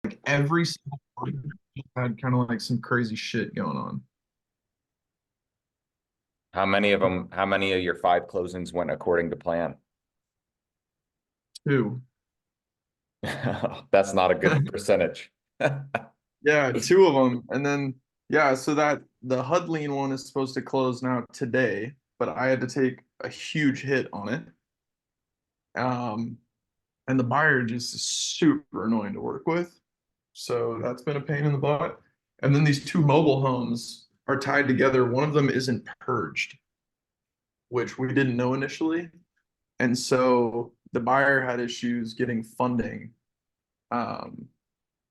Like every single one had kind of like some crazy shit going on. How many of your five closings went according to plan? Two. That's not a good percentage. Yeah, two of them. And then yeah, so that the Hudleen one is supposed to close now today, but I had to take a huge hit on it. Um, and the buyer just is super annoying to work with. So that's been a pain in the butt. And then these two mobile homes are tied together. One of them isn't purged, which we didn't know initially. And so the buyer had issues getting funding. Um,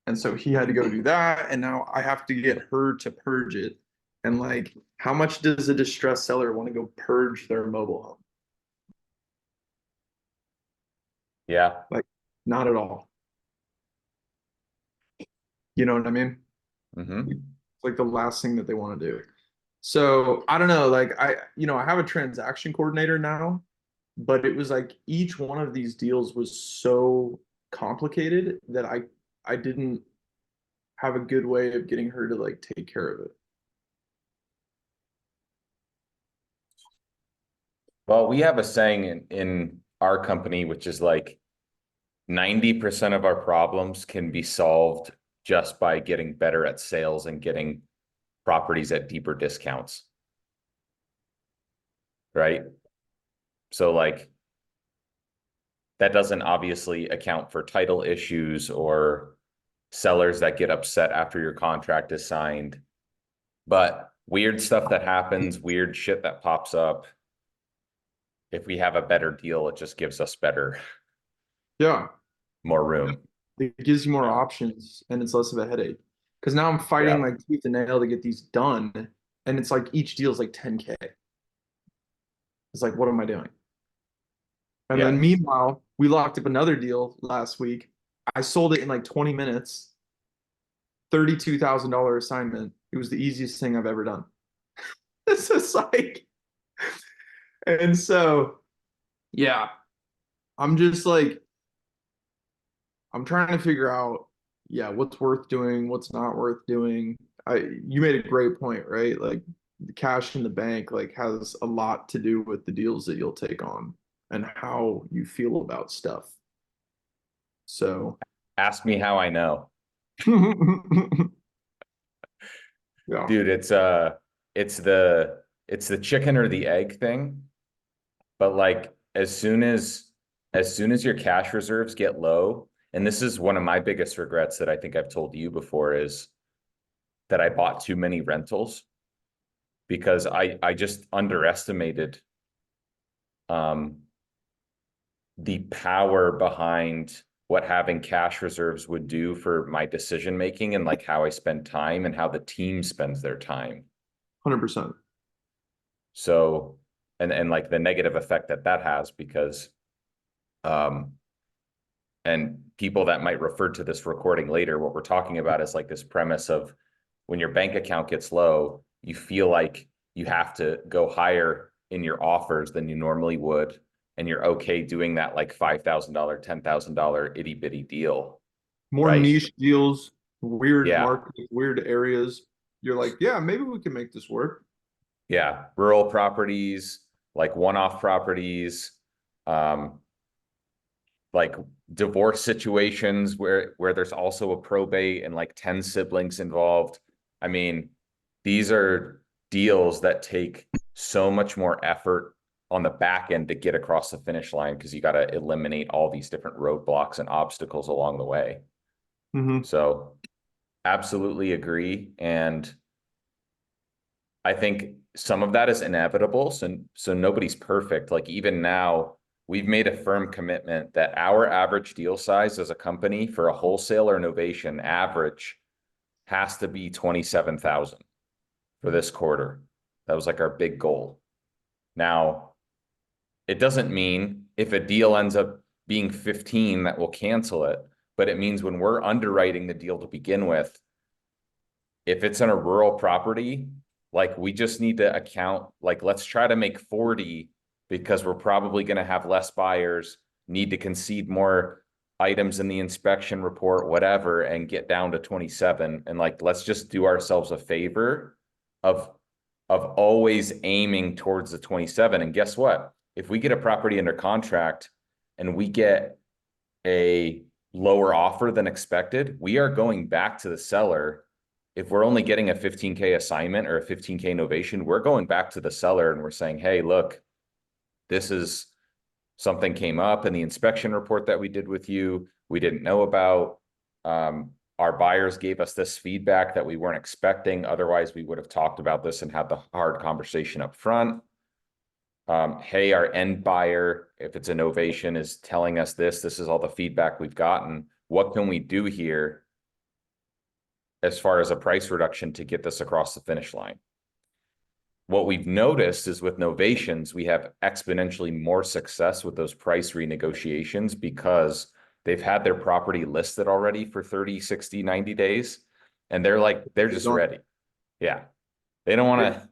and so he had to go do that. And now I have to get her to purge it. And like, how much does a distressed seller want to go purge their mobile home? Yeah. Like, not at all. You know what I mean? It's Hmm. like the last thing that they want to do. So I don't know, like I have a transaction coordinator now, but it was like each one of these deals was so complicated that I didn't have a good way of getting her to like take care of it. Well, we have a saying in our company, which is like 90% of our problems can be solved just by getting better at sales and getting properties at deeper discounts, right? So like that doesn't obviously account for title issues or sellers that get upset after your contract is signed, but weird stuff that happens, weird shit that pops up. If we have a better deal, it just gives us better, Yeah, more room. it gives you more Yeah. options and it's less of a headache. Because now I'm fighting Yeah. like tooth and nail to get these done, and it's like each deal is like 10K. It's like, what am I doing? And Yeah. then meanwhile, we locked up another deal last week. I sold it in like 20 minutes, $32,000 assignment. It was the easiest thing I've ever done. It's just like, and so, yeah, I'm just like, I'm trying to figure out, yeah, what's worth doing, what's not worth doing. You made a great point, right? Like the cash in the bank, like has a lot to do with the deals that you'll take on and how you feel about stuff. So, Ask me how I know. yeah, Dude, it's it's the chicken or the egg thing. But like as soon as your cash reserves get low, and this is one of my biggest regrets that I think I've told you before is that I bought too many rentals because I just underestimated um the power behind what having cash reserves would do for my decision making and like how I spend time and how the team spends their time. 100%. So, and like the negative effect that that has because um and people that might refer to this recording later, what we're talking about is like this premise of when your bank account gets low, you feel like you have to go higher in your offers than you normally would. And you're okay doing that like $5,000, $10,000 itty bitty deal, More right? niche deals, weird Yeah. markets, weird areas. You're like, yeah, maybe we can make this work. Yeah. Rural properties, like one-off properties, um, like divorce situations where there's also a probate and like 10 siblings involved. I mean, these are deals that take so much more effort on the back end to get across the finish line because you got to eliminate all these different roadblocks and obstacles along the way. Hmm. So absolutely agree. And I think some of that is inevitable. So nobody's perfect. Like even now, we've made a firm commitment that our average deal size as a company for a wholesale or novation average has to be 27,000 for this quarter. That was like our big goal. Now, it doesn't mean if a deal ends up being 15 that we'll cancel it, but it means when we're underwriting the deal to begin with, if it's in a rural property, like we just need to account, like let's try to make 40 because we're probably going to have less buyers, need to concede more items in the inspection report, whatever, and get down to 27. And like, let's just do ourselves a favor of always aiming towards the 27. And guess what? If we get a property under contract and we get a lower offer than expected, we are going back to the seller. If we're only getting a 15K assignment or a 15K novation, we're going back to the seller and we're saying, hey, look, this is something came up in the inspection report that we did with you. We didn't know about. Our buyers gave us this feedback that we weren't expecting. Otherwise, we would have talked about this and had the hard conversation up front. Hey, our end buyer, if it's a novation, is telling us this is all the feedback we've gotten. What can we do here as far as a price reduction to get this across the finish line? What we've noticed is with novations, we have exponentially more success with those price renegotiations because they've had their property listed already for 30, 60, 90 days. And they're just ready. Yeah. They don't want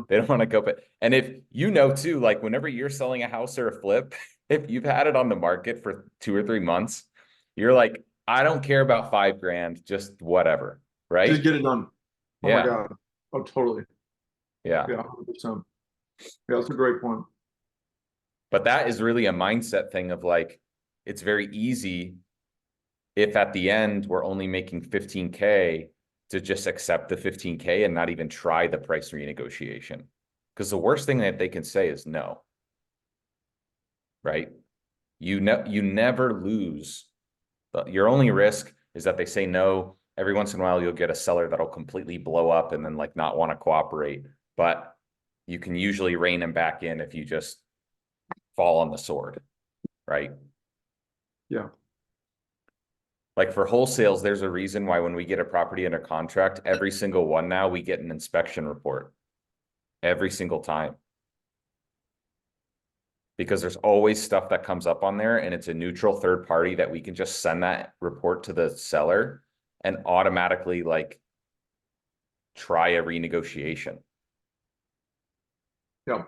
to go, but, and if you know too, like whenever you're selling a house or a flip, if you've had it on the market for 2 or 3 months, you're like, I don't care about $5,000, just whatever. Right. Just get it done. Oh my God. Oh, totally. Yeah. Yeah, 100%. Yeah, that's a great point. But that is really a mindset thing of like, it's very easy if at the end we're only making 15K to just accept the 15K and not even try the price renegotiation. Because the worst thing that they can say is no. Right? You never lose. Your only risk is that they say no. Every once in a while, you'll get a seller that'll completely blow up and then like not want to cooperate. But you can usually rein them back in if you just fall on the sword, right? Yeah. Like for wholesales, there's a reason why when we get a property under contract, every single one now we get an inspection report every single time. Because there's always stuff that comes up on there and it's a neutral third party that we can just send that report to the seller and automatically like try a renegotiation. Yeah.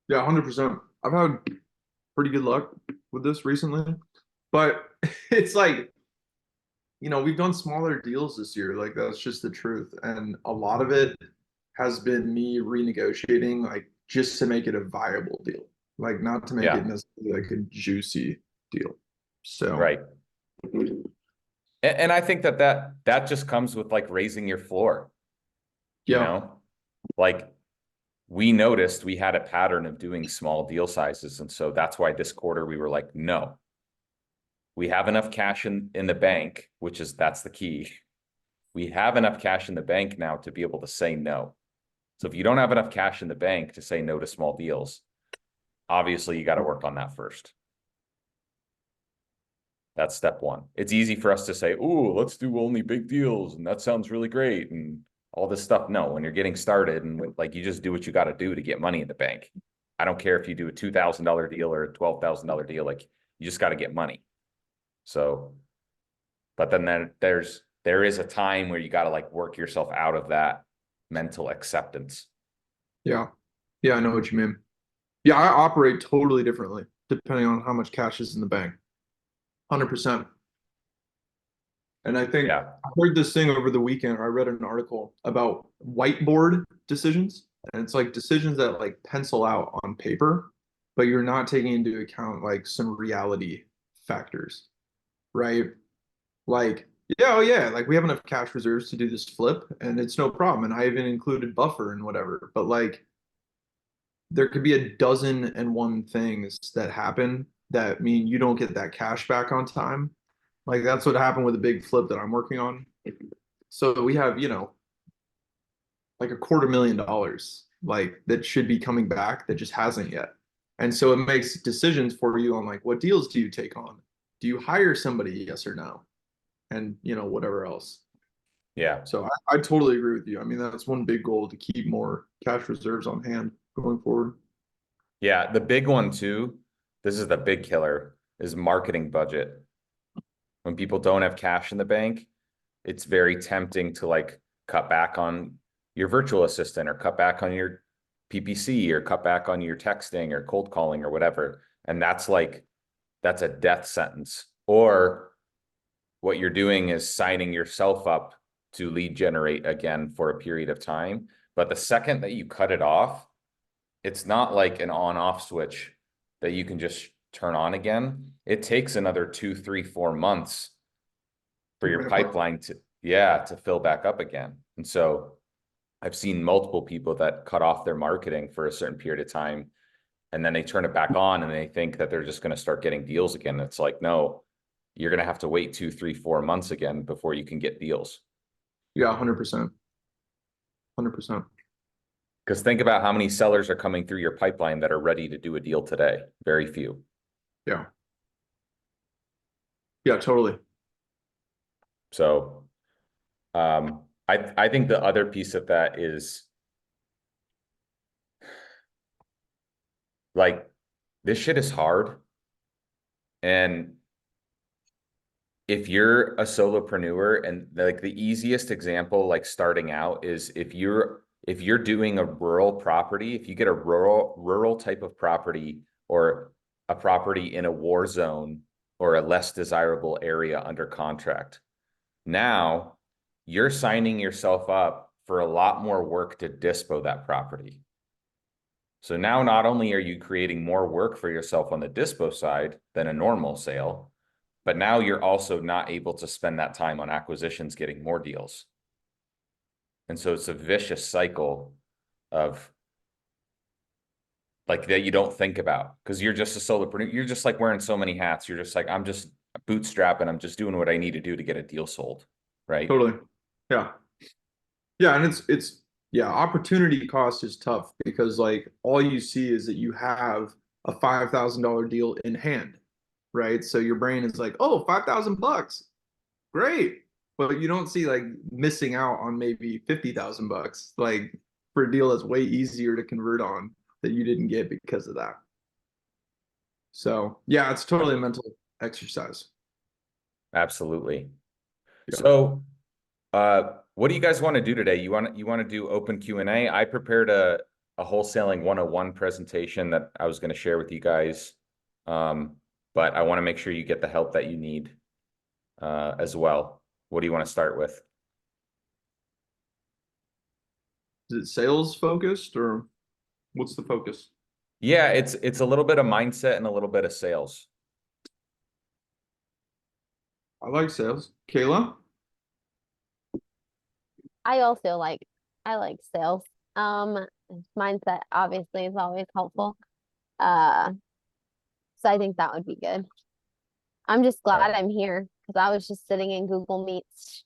Yeah, 100%. I've had pretty good luck with this recently, but it's like, we've done smaller deals this year. Like that's just the truth. And a lot of it has been me renegotiating, like just to make it a viable deal, like not to make it necessarily like a juicy deal. So, right. And I think that just comes with like raising your floor, like we noticed we had a pattern of doing small deal sizes. And so that's why this quarter we were like, no, we have enough cash in the bank, that's the key. We have enough cash in the bank now to be able to say no. So if you don't have enough cash in the bank to say no to small deals, obviously you got to work on that first. That's step one. It's easy for us to say, oh, let's do only big deals. And that sounds really great. And all this stuff. No, when you're getting started and like, you just do what you got to do to get money in the bank. I don't care if you do a $2,000 deal or a $12,000 deal, like you just got to get money. So, but then there is a time where you got to like work yourself out of that mental acceptance. Yeah. Yeah, I know what you mean. Yeah, I operate totally differently depending on how much cash is in the bank. 100%. And I think I heard this thing over the weekend, or I read an article about whiteboard decisions. And it's like decisions that like pencil out on paper, but you're not taking into account like some reality factors, right? Like, yeah, oh yeah, like we have enough cash reserves to do this flip and it's no problem. And I even included buffer and whatever. But like there could be a dozen and one things that happen that mean you don't get that cash back on time. Like that's what happened with a big flip that I'm working on. So we have, like $250,000 like that should be coming back that just hasn't yet. And so it makes decisions for you on like what deals do you take on? Do you hire somebody, yes or no? And whatever else. Yeah. So I totally agree with you. I mean, that's one big goal to keep more cash reserves on hand going forward. Yeah, the big one too, this is the big killer, is marketing budget. When people don't have cash in the bank, it's very tempting to like cut back on your virtual assistant or cut back on your PPC or cut back on your texting or cold calling or whatever. And that's a death sentence or what you're doing is signing yourself up to lead generate again for a period of time. But the second that you cut it off, it's not like an on-off switch that you can just turn on again. It takes another 2, 3, 4 months for your pipeline to fill back up again. And so I've seen multiple people that cut off their marketing for a certain period of time, and then they turn it back on and they think that they're just going to start getting deals again. It's like, no, you're going to have to wait 2, 3, 4 months again before you can get deals. Yeah, 100%. 100%. Because think about how many sellers are coming through your pipeline that are ready to do a deal today. Very few. Yeah. Yeah, totally. So I think the other piece of that is like, this shit is hard. And if you're a solopreneur, and like the easiest example, like starting out, is if you're doing a rural property, if you get a rural type of property, or a property in a war zone or a less desirable area under contract, now you're signing yourself up for a lot more work to dispo that property. So now not only are you creating more work for yourself on the dispo side than a normal sale, but now you're also not able to spend that time on acquisitions getting more deals. And so it's a vicious cycle of like that you don't think about, because you're just a solopreneur. You're just like wearing so many hats. You're just like, I'm just bootstrapping. I'm just doing what I need to do to get a deal sold. Right. Totally. Yeah. Yeah, and yeah, opportunity cost is tough because like all you see is that you have a $5,000 deal in hand, right? So your brain is like, "Oh, 5,000 bucks. Great." But you don't see like missing out on maybe 50,000 bucks like for a deal that's way easier to convert on that you didn't get because of that. So, yeah, it's totally a mental exercise. Absolutely. Yeah. So what do you guys want to do today? You want to do open Q&A? I prepared a wholesaling 101 presentation that I was going to share with you guys. But I want to make sure you get the help that you need as well. What do you want to start with? Is it sales focused or what's the focus? Yeah, it's a little bit of mindset and a little bit of sales. I like sales. Kayla? I also I like sales. Mindset obviously is always helpful. Uh, so I think that would be good. I'm just All glad right. I'm here because I was just sitting in Google Meets.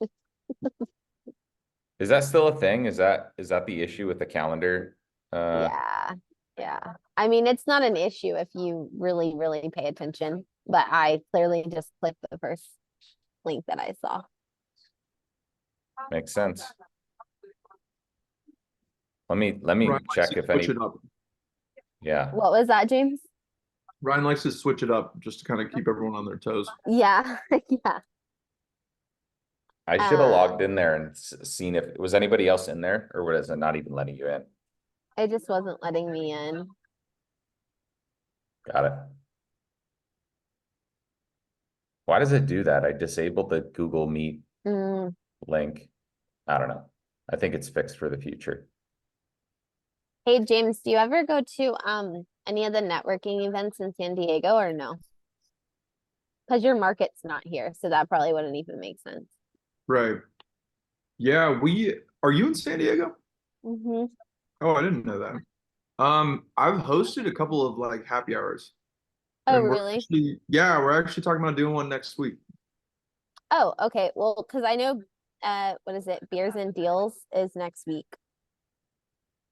Is that still a thing? Is that the issue with the calendar? Yeah, yeah. I mean, it's not an issue if you really, really pay attention, but I clearly just clicked the first link that I saw. Makes sense. Let me Ryan likes check to if switch any. it up. Yeah. What was that, James? Ryan likes to switch it up just to kind of keep everyone on their toes. Yeah, yeah. I should have logged Um, in there and seen if was anybody else in there, or was it not even letting you in? it just wasn't letting me in. Got it. Why does it do that? I disabled the Google Meet Mm. link. I don't know. I think it's fixed for the future. Hey James, do you ever go to any of the networking events in San Diego or no? Because your market's not here, so that probably wouldn't even make sense. Right. Yeah, are you in San Diego? Mm-hmm. Oh, I didn't know that. I've hosted a couple of like happy hours Oh, and really? we're actually talking about doing one next week. Oh, okay. Well, because I know what is it? Beers and Deals is next week.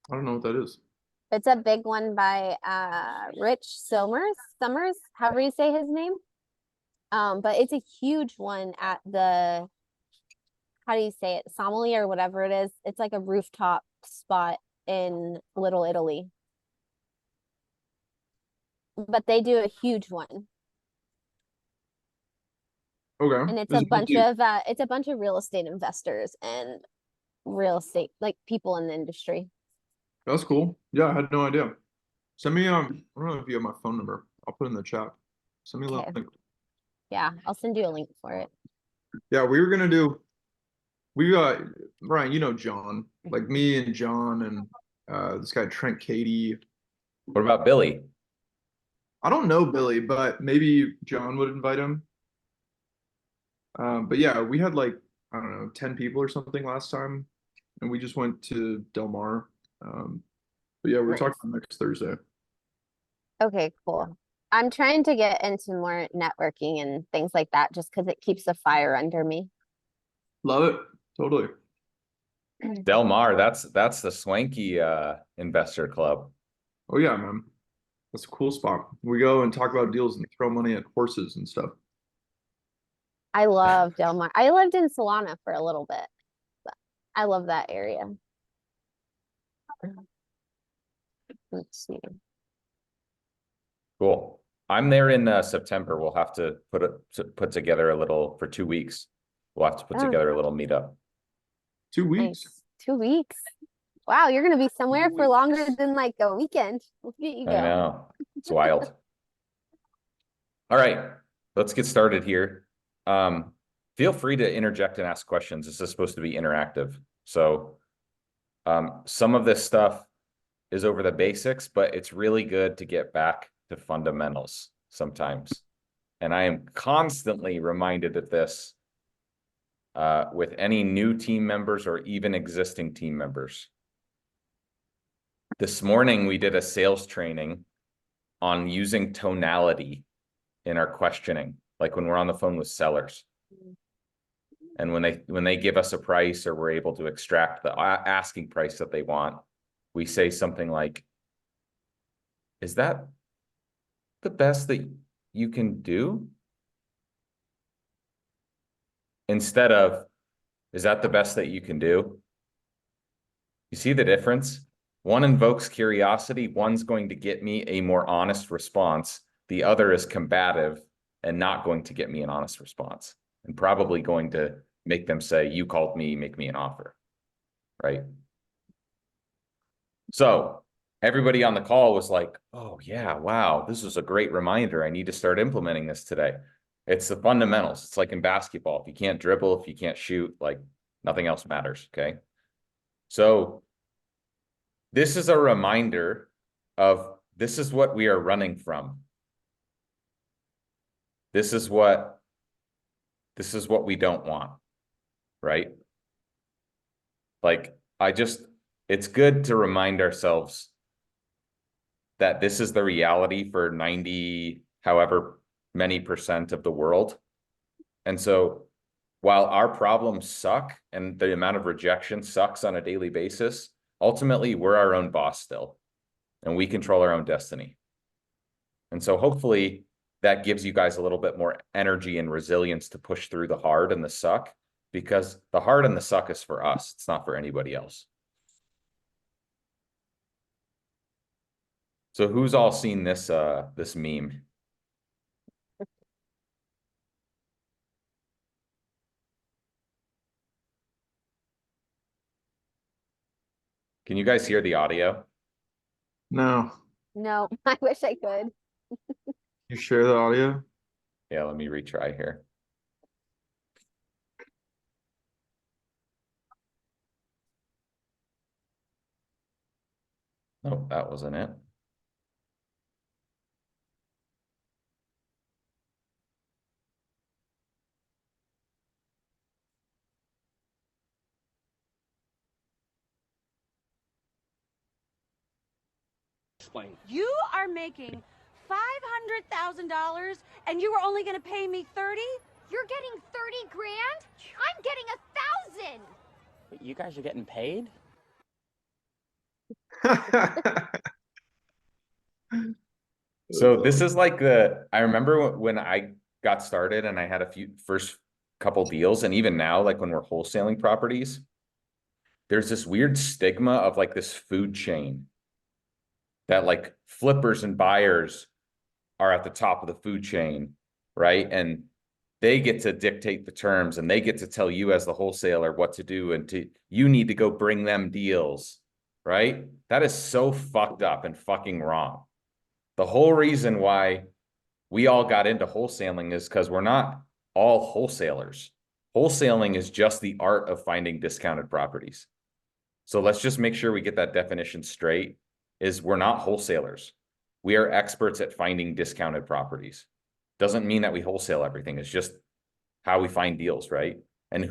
I don't know what that is. It's a big one by Rich Summers, however you say his name. But it's a huge one at the, how do you say it? Sommelier or whatever it is. It's like a rooftop spot in Little Italy. But they do a huge one. Okay. And Is it mostly it's a bunch of real estate investors and real estate like people in the industry. That's cool. Yeah, I had no idea. Send me I don't know if you have my phone number. I'll put it in the chat. Send me a Okay. link. Yeah, I'll send you a link for it. Yeah, we got Ryan, you know John, like me and John and this guy Trent Katie. What about Billy? I don't know Billy, but maybe John would invite him. But yeah, we had like, I don't know, 10 people or something last time, and we just went to Del Mar. But yeah, we're Nice. talking next Thursday. Okay, cool. I'm trying to get into more networking and things like that just because it keeps the fire under me. Love it. Totally. Del Mar, that's the swanky investor club. Oh yeah, man. That's a cool spot. We go and talk about deals and throw money at horses and stuff. I love Del Mar. I lived in Solana for a little bit. But I love that area. Let's see. Cool. I'm there in September. We'll have to put together a little for 2 weeks. We'll have to put Oh, together a little meetup. 2 weeks. nice. 2 weeks. Wow, you're gonna be somewhere for longer than like a weekend. Look at you I go. know. It's wild. All right, let's get started here. Feel free to interject and ask questions. This is supposed to be interactive. So some of this stuff is over the basics, but it's really good to get back to fundamentals sometimes. And I am constantly reminded of this with any new team members or even existing team members. This morning, we did a sales training on using tonality in our questioning, like when we're on the phone with sellers. And when they give us a price or we're able to extract the asking price that they want, we say something like, is that the best that you can do? Instead of, is that the best that you can do? You see the difference? One invokes curiosity. One's going to get me a more honest response. The other is combative and not going to get me an honest response, and probably going to make them say, you called me, make me an offer, right? So everybody on the call was like, oh yeah, wow, this was a great reminder. I need to start implementing this today. It's the fundamentals. It's like in basketball. If you can't dribble, if you can't shoot, like nothing else matters, okay? So this is a reminder of this is what we are running from. This is what we don't want, right? Like it's good to remind ourselves that this is the reality for 90, however many percent of the world. And so while our problems suck and the amount of rejection sucks on a daily basis, ultimately we're our own boss still, and we control our own destiny. And so hopefully that gives you guys a little bit more energy and resilience to push through the hard and the suck, because the hard and the suck is for us. It's not for anybody else. So who's all seen this this meme? Can you guys hear the audio? No. No, I wish I could. You share the audio? Yeah, let me retry here. Oh, that wasn't it. Explain. You are making $500,000 and you were only going to pay me 30? You're getting 30 grand? I'm getting 1,000. You guys are getting paid? So this is like I remember when I got started and I had a first couple deals, and even now, like when we're wholesaling properties, there's this weird stigma of like this food chain that like flippers and buyers are at the top of the food chain, right? And they get to dictate the terms, and they get to tell you as the wholesaler what to do, and you need to go bring them deals, right? That is so fucked up and fucking wrong. The whole reason why we all got into wholesaling is because we're not all wholesalers. Wholesaling is just the art of finding discounted properties. So let's just make sure we get that definition straight, is we're not wholesalers. We are experts at finding discounted properties. Doesn't mean that we wholesale everything. It's just how we find deals, right? And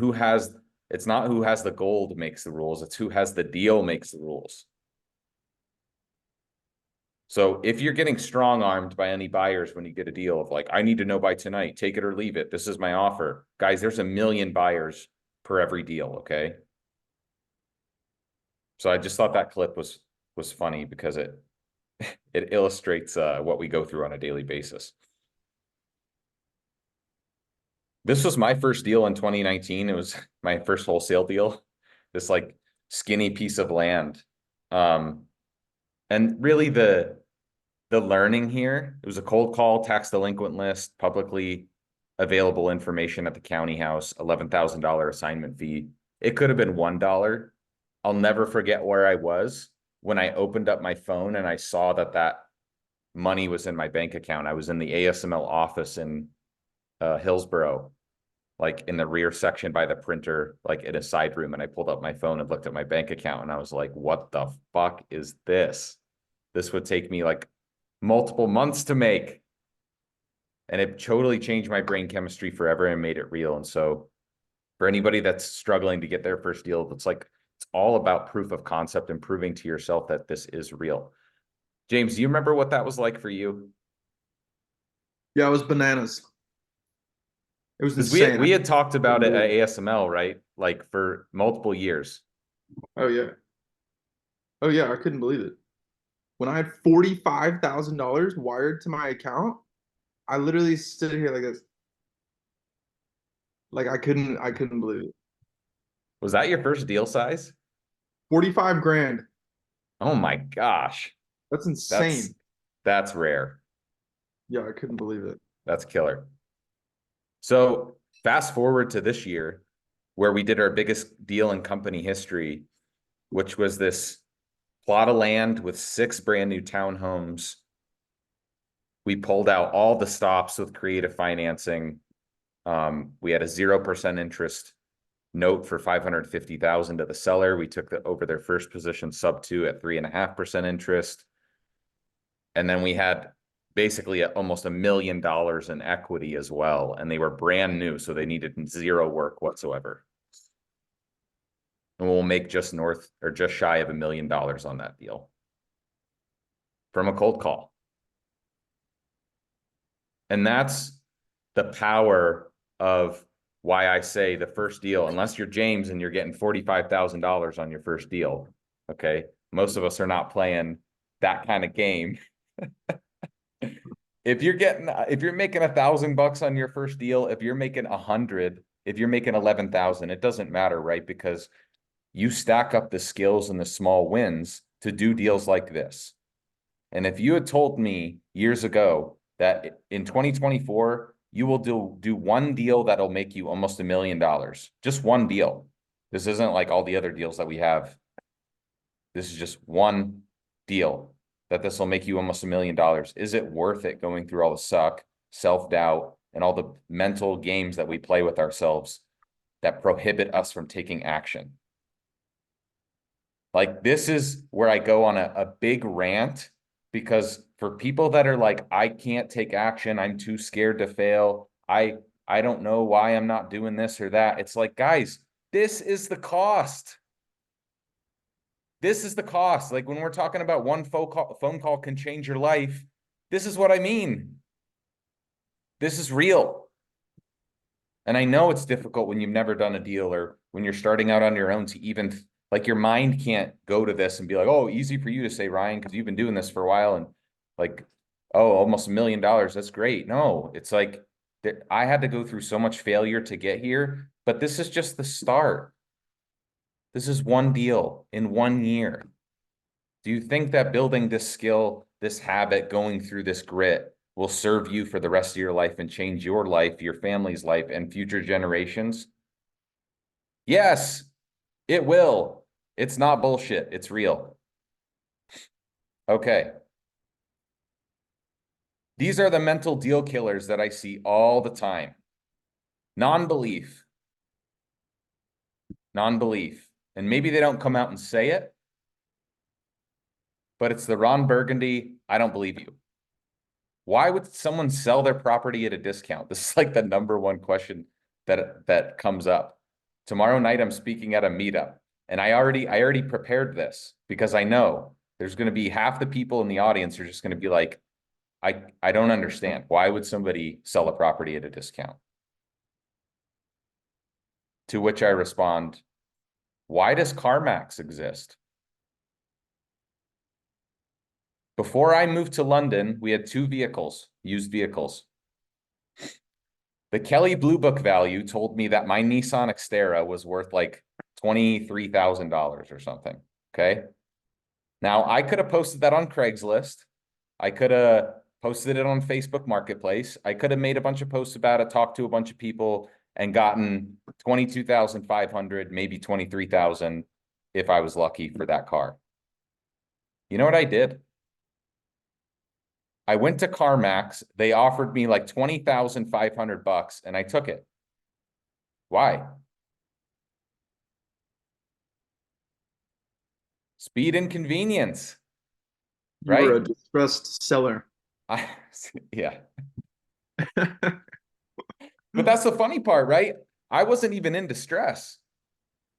it's not who has the gold makes the rules. It's who has the deal makes the rules. So if you're getting strong armed by any buyers when you get a deal of like, I need to know by tonight, take it or leave it. This is my offer. Guys, there's 1 million buyers per every deal, okay? So I just thought that clip was funny because it illustrates what we go through on a daily basis. This was my first deal in 2019. It was my first wholesale deal. This like skinny piece of land. And really the learning here, it was a cold call, tax delinquent list, publicly available information at the county house, $11,000 assignment fee. It could have been $1. I'll never forget where I was when I opened up my phone and I saw that money was in my bank account. I was in the ASML office in Hillsborough, like in the rear section by the printer, like in a side room. And I pulled up my phone and looked at my bank account and I was like, what the fuck is this? This would take me like multiple months to make. And it totally changed my brain chemistry forever and made it real. And so for anybody that's struggling to get their first deal, it's all about proof of concept and proving to yourself that this is real. James, do you remember what that was like for you? Yeah, it was bananas. It was Because insane. we had talked about it at ASML, right? Like for multiple years. Oh yeah. Oh yeah, I couldn't believe it. When I had $45,000 wired to my account, I literally stood here like this. Like I couldn't believe it. Was that your first deal size? 45 grand. Oh my gosh. That's insane. That's rare. Yeah, I couldn't believe it. That's killer. So fast forward to this year where we did our biggest deal in company history, which was this plot of land with 6 brand new townhomes. We pulled out all the stops with creative financing. We had a 0% interest note for $550,000 to the seller. We took over their first position sub 2 at 3.5% interest. And then we had basically almost $1 million in equity as well. And they were brand new, so they needed 0 work whatsoever. And we'll make just north or just shy of $1 million on that deal from a cold call. And that's the power of why I say the first deal, unless you're James and you're getting $45,000 on your first deal. Okay. Most of us are not playing that kind of game. If you're making $1,000 on your first deal, if you're making 100, if you're making 11,000, it doesn't matter, right? Because you stack up the skills and the small wins to do deals like this. And if you had told me years ago that in 2024, you will do one deal that'll make you almost $1 million, just one deal. This isn't like all the other deals that we have. This is just one deal that this will make you almost $1 million. Is it worth it going through all the suck, self-doubt, and all the mental games that we play with ourselves that prohibit us from taking action? Like, this is where I go on a big rant, because for people that are like, I can't take action, I'm too scared to fail, I don't know why I'm not doing this or that. It's like, guys, this is the cost. This is the cost. Like when we're talking about one phone call can change your life, this is what I mean. This is real. And I know it's difficult when you've never done a deal or when you're starting out on your own to even, like, your mind can't go to this and be like, oh, easy for you to say, Ryan, because you've been doing this for a while and like, oh, almost $1 million. That's great. No, it's like I had to go through so much failure to get here, but this is just the start. This is one deal in 1 year. Do you think that building this skill, this habit, going through this grit will serve you for the rest of your life and change your life, your family's life, and future generations? Yes, it will. It's not bullshit. It's real. Okay. These are the mental deal killers that I see all the time. Non-belief. Non-belief. And maybe they don't come out and say it, but it's the Ron Burgundy, I don't believe you. Why would someone sell their property at a discount? This is like the number one question that comes up. Tomorrow night, I'm speaking at a meetup, and I already prepared this because I know there's going to be half the people in the audience are just going to be like, I don't understand. Why would somebody sell a property at a discount? To which I respond, why does CarMax exist? Before I moved to London, we had 2 vehicles, used vehicles. The Kelly Blue Book value told me that my Nissan Xterra was worth like $23,000 or something. Okay. Now I could have posted that on Craigslist. I could have posted it on Facebook Marketplace. I could have made a bunch of posts about it, talked to a bunch of people, and gotten 22,500, maybe 23,000 if I was lucky for that car. You know what I did? I went to CarMax. They offered me like 20,500 bucks, and I took it. Why? Speed and convenience. You were a Right? distressed seller. Yeah. But that's the funny part, right? I wasn't even in distress.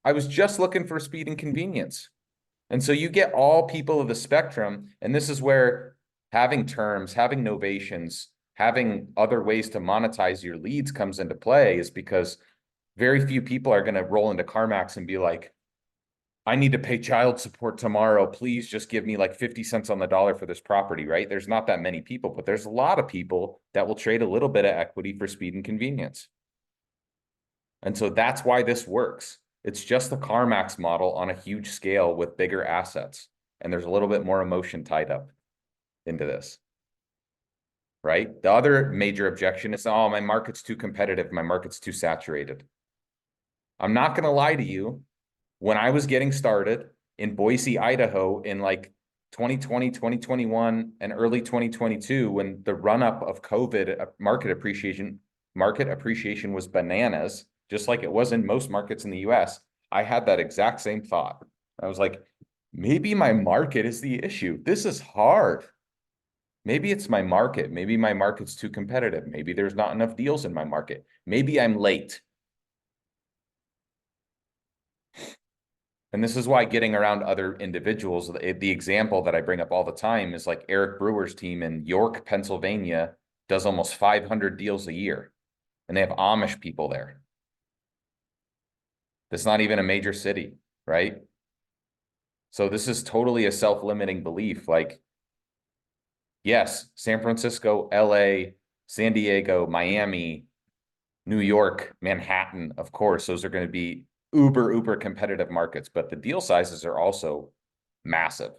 I was just looking for speed and convenience. And so you get all people of the spectrum, and this is where having terms, having novations, having other ways to monetize your leads comes into play, is because very few people are going to roll into CarMax and be like, I need to pay child support tomorrow. Please just give me like 50 cents on the dollar for this property, right? There's not that many people, but there's a lot of people that will trade a little bit of equity for speed and convenience. And so that's why this works. It's just the CarMax model on a huge scale with bigger assets. And there's a little bit more emotion tied up into this, right? The other major objection is, oh, my market's too competitive. My market's too saturated. I'm not going to lie to you. When I was getting started in Boise, Idaho in like 2020, 2021, and early 2022, when the run-up of COVID, market appreciation was bananas, just like it was in most markets in the US, I had that exact same thought. I was like, maybe my market is the issue. This is hard. Maybe it's my market. Maybe my market's too competitive. Maybe there's not enough deals in my market. Maybe I'm late. And this is why getting around other individuals, the example that I bring up all the time is like Eric Brewer's team in York, Pennsylvania, does almost 500 deals a year. And they have Amish people there. That's not even a major city, right? So this is totally a self-limiting belief. Like, yes, San Francisco, LA, San Diego, Miami, New York, Manhattan, of course, those are going to be uber competitive markets, but the deal sizes are also massive.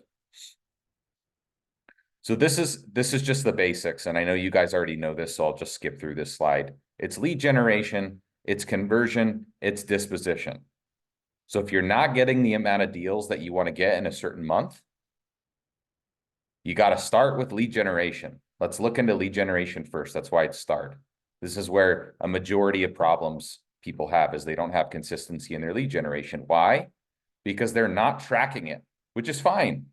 So this is just the basics. And I know you guys already know this, so I'll just skip through this slide. It's lead generation, it's conversion, it's disposition. So if you're not getting the amount of deals that you want to get in a certain month, you got to start with lead generation. Let's look into lead generation first. That's why it's start. This is where a majority of problems people have, is they don't have consistency in their lead generation. Why? Because they're not tracking it, which is fine.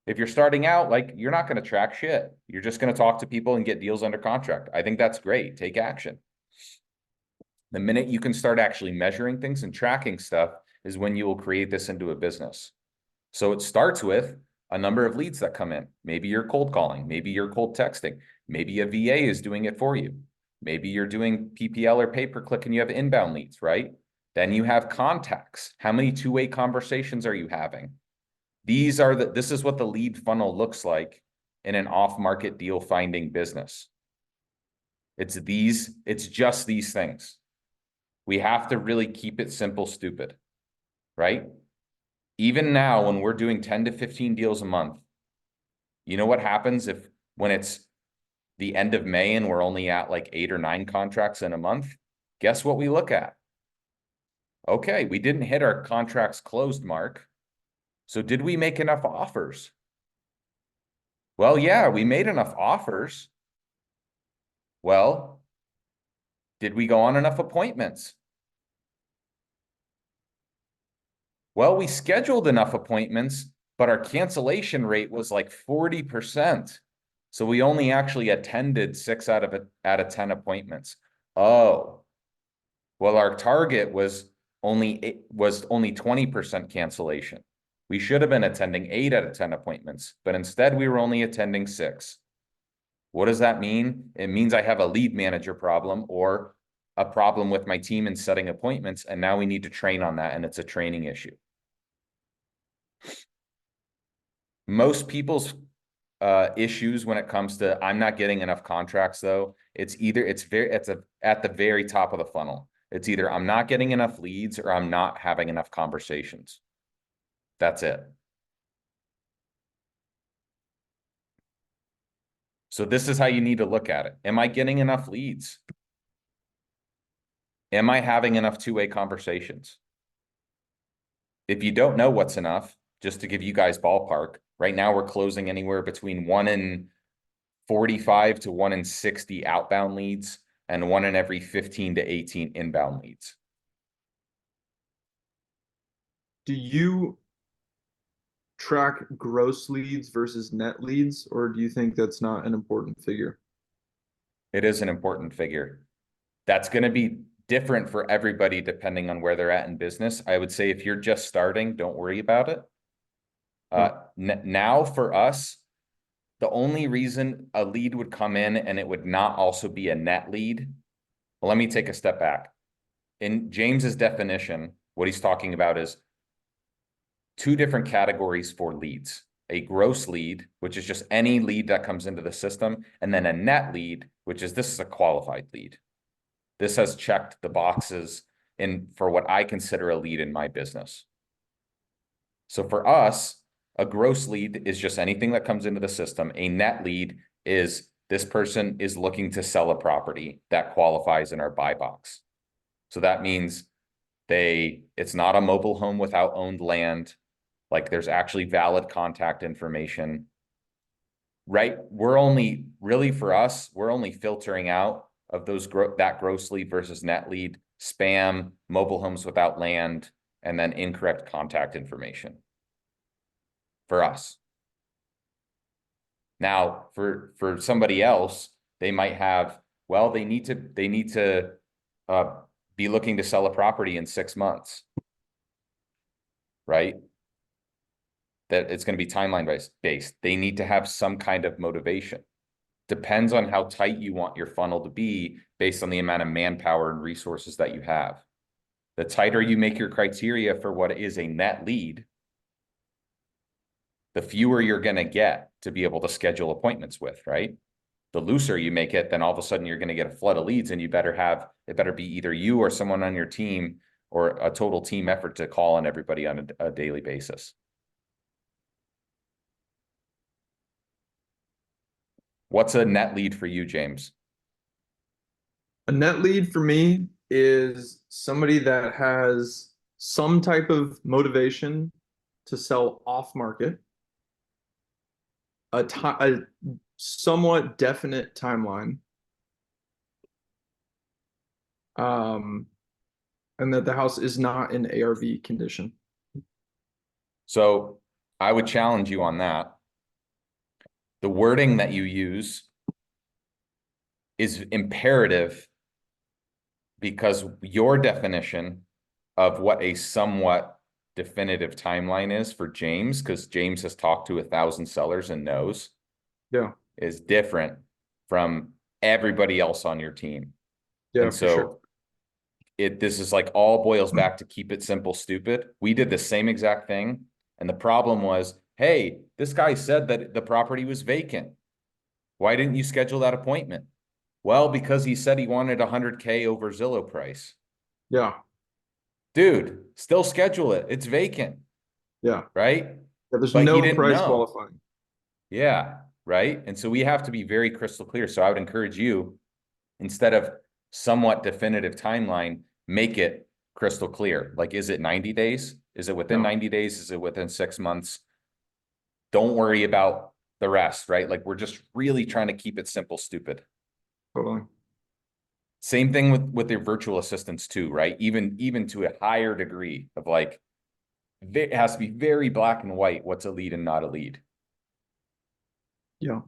If you're starting out, like, you're not going to track shit. You're just going to talk to people and get deals under contract. I think that's great. Take action. The minute you can start actually measuring things and tracking stuff is when you will create this into a business. So it starts with a number of leads that come in. Maybe you're cold calling. Maybe you're cold texting. Maybe a VA is doing it for you. Maybe you're doing PPL or pay-per-click and you have inbound leads, right? Then you have contacts. How many two-way conversations are you having? This is what the lead funnel looks like in an off-market deal finding business. It's just these things. We have to really keep it simple, stupid, right? Even now, when we're doing 10 to 15 deals a month, you know what happens when it's the end of May and we're only at like 8 or 9 contracts in a month? Guess what we look at? Okay, we didn't hit our contracts closed mark. So did we make enough offers? Well, yeah, we made enough offers, Well, did we go on enough appointments? Well, we scheduled enough appointments, but our cancellation rate was like 40%. So we only actually attended 6 out of 10 appointments. Oh, well, our target was only 20% cancellation. We should have been attending 8 out of 10 appointments, but instead we were only attending 6. What does that mean? It means I have a lead manager problem or a problem with my team in setting appointments, and now we need to train on that, and it's a training issue. Most people's issues when it comes to I'm not getting enough contracts, though, it's at the very top of the funnel. It's either I'm not getting enough leads or I'm not having enough conversations. That's it. So this is how you need to look at it. Am I getting enough leads? Am I having enough two-way conversations? If you don't know what's enough, just to give you guys ballpark, right now we're closing anywhere between 1 in 45 to 1 in 60 outbound leads and 1 in every 15 to 18 inbound leads. Do you track gross leads versus net leads, or do you think that's not an important figure? It is an important figure. That's going to be different for everybody depending on where they're at in business. I would say if you're just starting, don't worry about it. Now for us, the only reason a lead would come in and it would not also be a net lead. Well, let me take a step back. In James's definition, what he's talking about is 2 different categories for leads. A gross lead, which is just any lead that comes into the system, and then a net lead, which is this is a qualified lead. This has checked the boxes for what I consider a lead in my business. So for us, a gross lead is just anything that comes into the system. A net lead is this person is looking to sell a property that qualifies in our buy box. So that means it's not a mobile home without owned land. Like there's actually valid contact information, right? We're only filtering out of those that gross lead versus net lead, spam, mobile homes without land, and then incorrect contact information for us. Now, for somebody else, they might have, well, they need to be looking to sell a property in 6 months, right? That it's going to be timeline based. They need to have some kind of motivation. Depends on how tight you want your funnel to be based on the amount of manpower and resources that you have. The tighter you make your criteria for what is a net lead, the fewer you're going to get to be able to schedule appointments with, right? The looser you make it, then all of a sudden you're going to get a flood of leads, and it better be either you or someone on your team or a total team effort to call on everybody on a daily basis. What's a net lead for you, James? A net lead for me is somebody that has some type of motivation to sell off market, a somewhat definite timeline, and that the house is not in ARV condition. So I would challenge you on that. The wording that you use is imperative because your definition of what a somewhat definitive timeline is for James, because James has talked to 1,000 sellers and knows, is different from everybody else on your team. Yeah, and for so sure. This is like all boils back to keep it simple, stupid. We did the same exact thing. And the problem was, hey, this guy said that the property was vacant. Why didn't you schedule that appointment? Well, because he said he wanted 100K over Zillow price. Yeah. Dude, still schedule it. It's vacant. Yeah. Right? Yeah, there's But no he didn't price know. qualifying. Yeah. Right. And so we have to be very crystal clear. So I would encourage you, instead of somewhat definitive timeline, make it crystal clear. Like, is it 90 days? Is it within 90 days? Is it within 6 months? Don't worry about the rest, right? Like, we're just really trying to keep it simple, stupid. Totally. Same thing with their virtual assistants too, right? Even to a higher degree of like, it has to be very black and white what's a lead and not a lead. Yeah.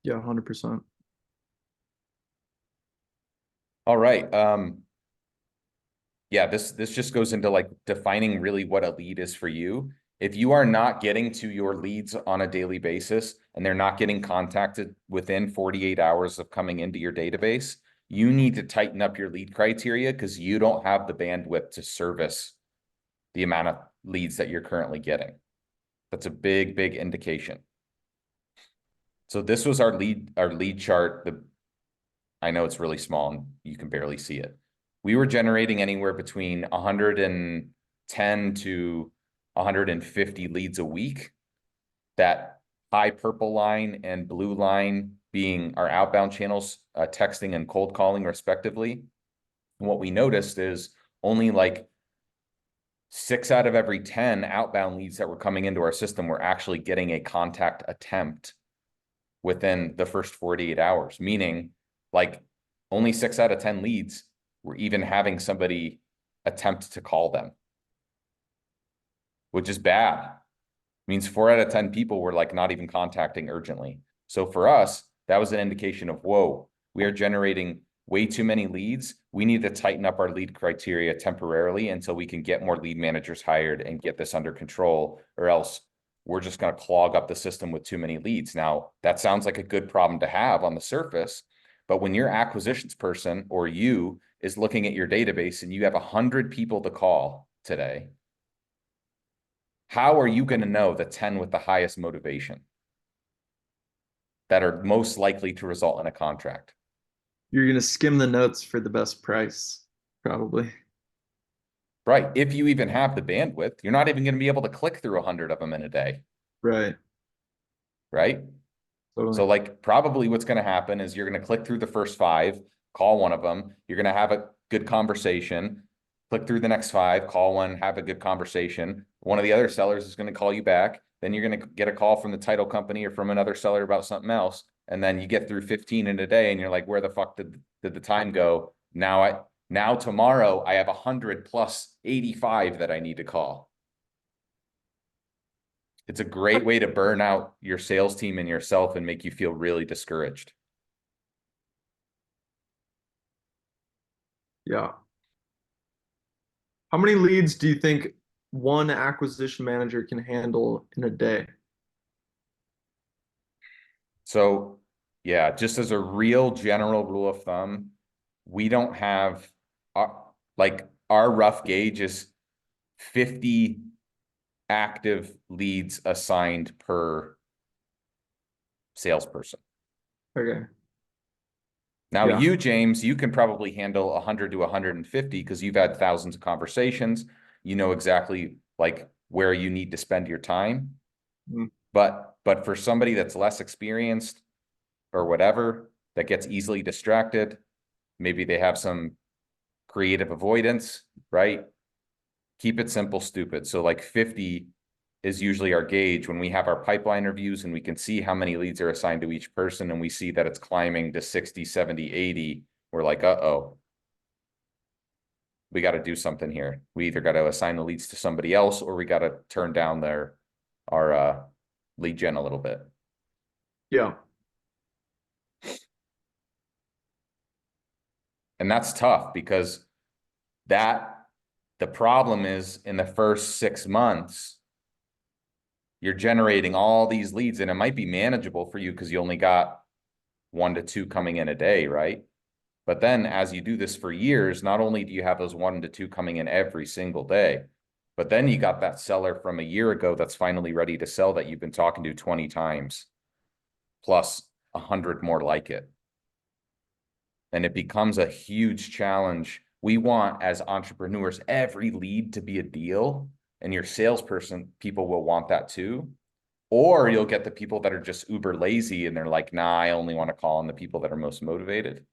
Yeah, 100%. All right. Yeah, this just goes into like defining really what a lead is for you. If you are not getting to your leads on a daily basis and they're not getting contacted within 48 hours of coming into your database, you need to tighten up your lead criteria because you don't have the bandwidth to service the amount of leads that you're currently getting. That's a big, big indication. So this was our lead chart. I know it's really small and you can barely see it. We were generating anywhere between 110 to 150 leads a week. That high purple line and blue line being our outbound channels, texting and cold calling respectively. And what we noticed is only like 6 out of every 10 outbound leads that were coming into our system were actually getting a contact attempt within the first 48 hours, meaning like only 6 out of 10 leads were even having somebody attempt to call them, which is bad. It means 4 out of 10 people were like not even contacting urgently. So for us, that was an indication of, whoa, we are generating way too many leads. We need to tighten up our lead criteria temporarily until we can get more lead managers hired and get this under control, or else we're just going to clog up the system with too many leads. Now, that sounds like a good problem to have on the surface, but when your acquisitions person or you is looking at your database and you have 100 people to call today, how are you going to know the 10 with the highest motivation that are most likely to result in a contract? You're going to skim the notes for the best price, probably. Right. If you even have the bandwidth, you're not even going to be able to click through 100 of them in a day. Right. Right. Totally. So like probably what's going to happen is you're going to click through the first 5, call one of them. You're going to have a good conversation, click through the next 5, call one, have a good conversation. One of the other sellers is going to call you back. Then you're going to get a call from the title company or from another seller about something else. And then you get through 15 in a day and you're like, where the fuck did the time go? Now tomorrow I have 100 plus 85 that I need to call. It's a great way to burn out your sales team and yourself and make you feel really discouraged. Yeah. How many leads do you think one acquisition manager can handle in a day? So yeah, just as a real general rule of thumb, we don't have our rough gauge is 50 active leads assigned per salesperson. Okay. Now Yeah. you, James, you can probably handle 100 to 150 because you've had thousands of conversations. You know exactly like where you need to spend your time. Mm. But for somebody that's less experienced or whatever, that gets easily distracted, maybe they have some creative avoidance, right? Keep it simple, stupid. So like 50 is usually our gauge when we have our pipeline reviews and we can see how many leads are assigned to each person and we see that it's climbing to 60, 70, 80. We're like, uh-oh, we got to do something here. We either got to assign the leads to somebody else or we got to turn down our lead gen a little bit. Yeah. And that's tough because the problem is in the first 6 months, you're generating all these leads and it might be manageable for you because you only got 1 to 2 coming in a day, right? But then as you do this for years, not only do you have those 1 to 2 coming in every single day, but then you got that seller from a year ago that's finally ready to sell that you've been talking to 20 times, plus 100 more like it. And it becomes a huge challenge. We want, as entrepreneurs, every lead to be a deal, and your salesperson, people will want that too. Or you'll get the people that are just uber lazy and they're like, nah, I only want to call on the people that are most motivated.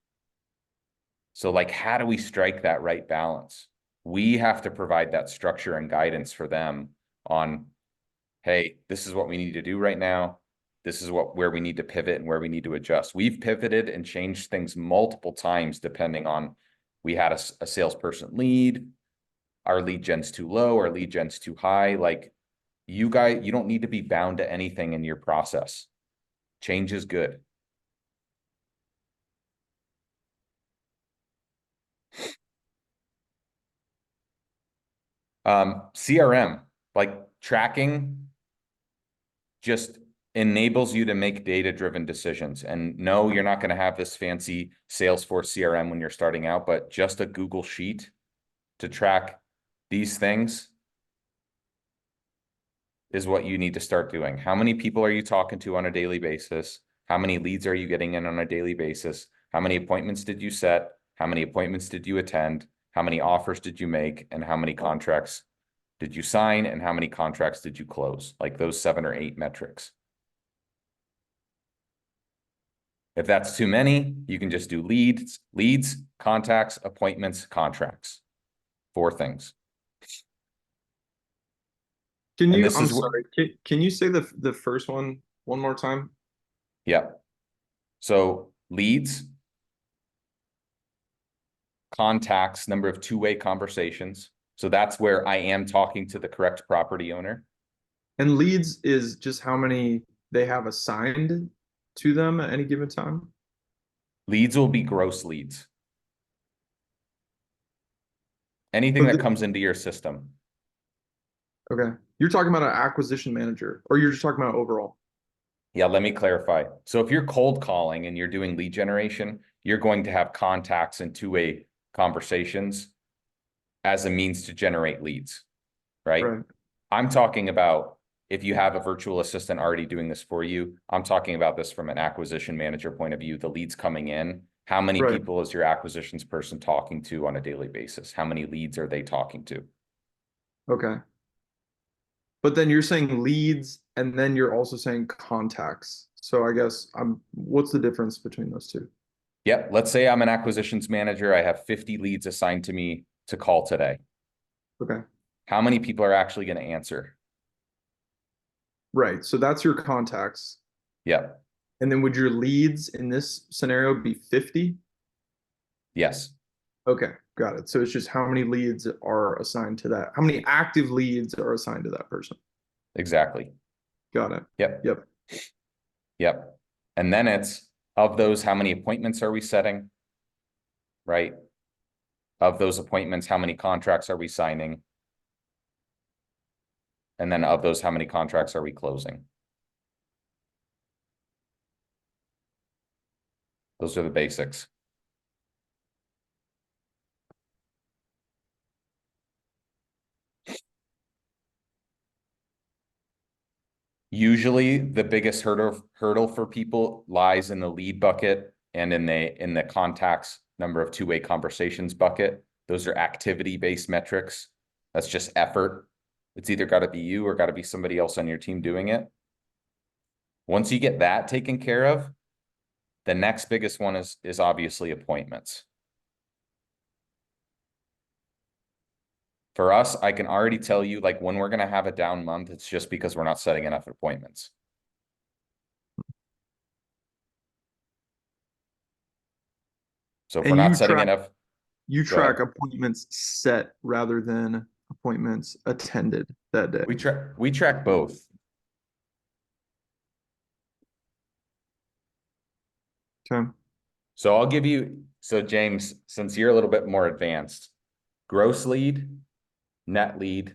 So like, how do we strike that right balance? We have to provide that structure and guidance for them on, hey, this is what we need to do right now. this is where we need to pivot and where we need to adjust. We've pivoted and changed things multiple times depending on, we had a salesperson lead, our lead gen's too low, our lead gen's too high. Like, you don't need to be bound to anything in your process. Change is good. CRM, like tracking, just enables you to make data-driven decisions. And no, you're not going to have this fancy Salesforce CRM when you're starting out, but just a Google Sheet to track these things is what you need to start doing. How many people are you talking to on a daily basis? How many leads are you getting in on a daily basis? How many appointments did you set? How many appointments did you attend? How many offers did you make? And how many contracts did you sign? And how many contracts did you close? Like those 7 or 8 metrics. If that's too many, you can just do leads, contacts, appointments, contracts. 4 things. Can And you, this I'm is sorry, can you say the first one more time? Yeah. So leads, contacts, number of two-way conversations. So that's where I am talking to the correct property owner. And leads is just how many they have assigned to them at any given time? Leads will be gross leads. Anything So that comes into your system. okay. You're talking about an acquisition manager, or you're just talking about overall? Yeah, let me clarify. So if you're cold calling and you're doing lead generation, you're going to have contacts and two-way conversations as a means to generate leads, right? Right. I'm talking about if you have a virtual assistant already doing this for you. I'm talking about this from an acquisition manager point of view, the leads coming in. How many Right. people is your acquisitions person talking to on a daily basis? How many leads are they talking to? Okay. But then you're saying leads and then you're also saying contacts. So I guess what's the difference between those two? Yep. Let's say I'm an acquisitions manager. I have 50 leads assigned to me to call today. Okay. How many people are actually going to answer? Right. So that's your contacts. Yep. And then would your leads in this scenario be 50? Yes. Okay, got it. So it's just how many leads are assigned to that? How many active leads are assigned to that person? Exactly. Got it. Yep. Yep. Yep. And then it's, of those, how many appointments are we setting? Right? Of those appointments, how many contracts are we signing? And then of those, how many contracts are we closing? Those are the basics. Usually the biggest hurdle for people lies in the lead bucket and in the contacts number of two-way conversations bucket. Those are activity-based metrics. That's just effort. It's either got to be you or got to be somebody else on your team doing it. Once you get that taken care of, the next biggest one is obviously appointments. For us, I can already tell you, like, when we're going to have a down month, it's just because we're not setting enough appointments. So if we're And not setting enough, you go ahead. track appointments set rather than appointments attended that day. We track both. Okay. So I'll give you, so James, since you're a little bit more advanced, gross lead, net lead,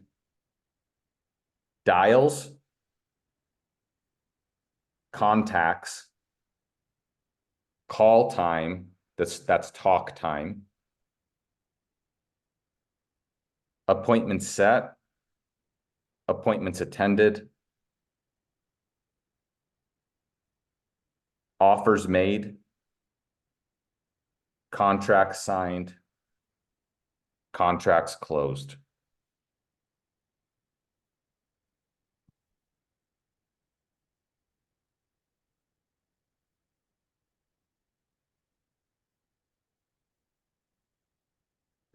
dials, contacts, call time, that's talk time, appointments set, appointments attended, offers made, contracts signed, contracts closed.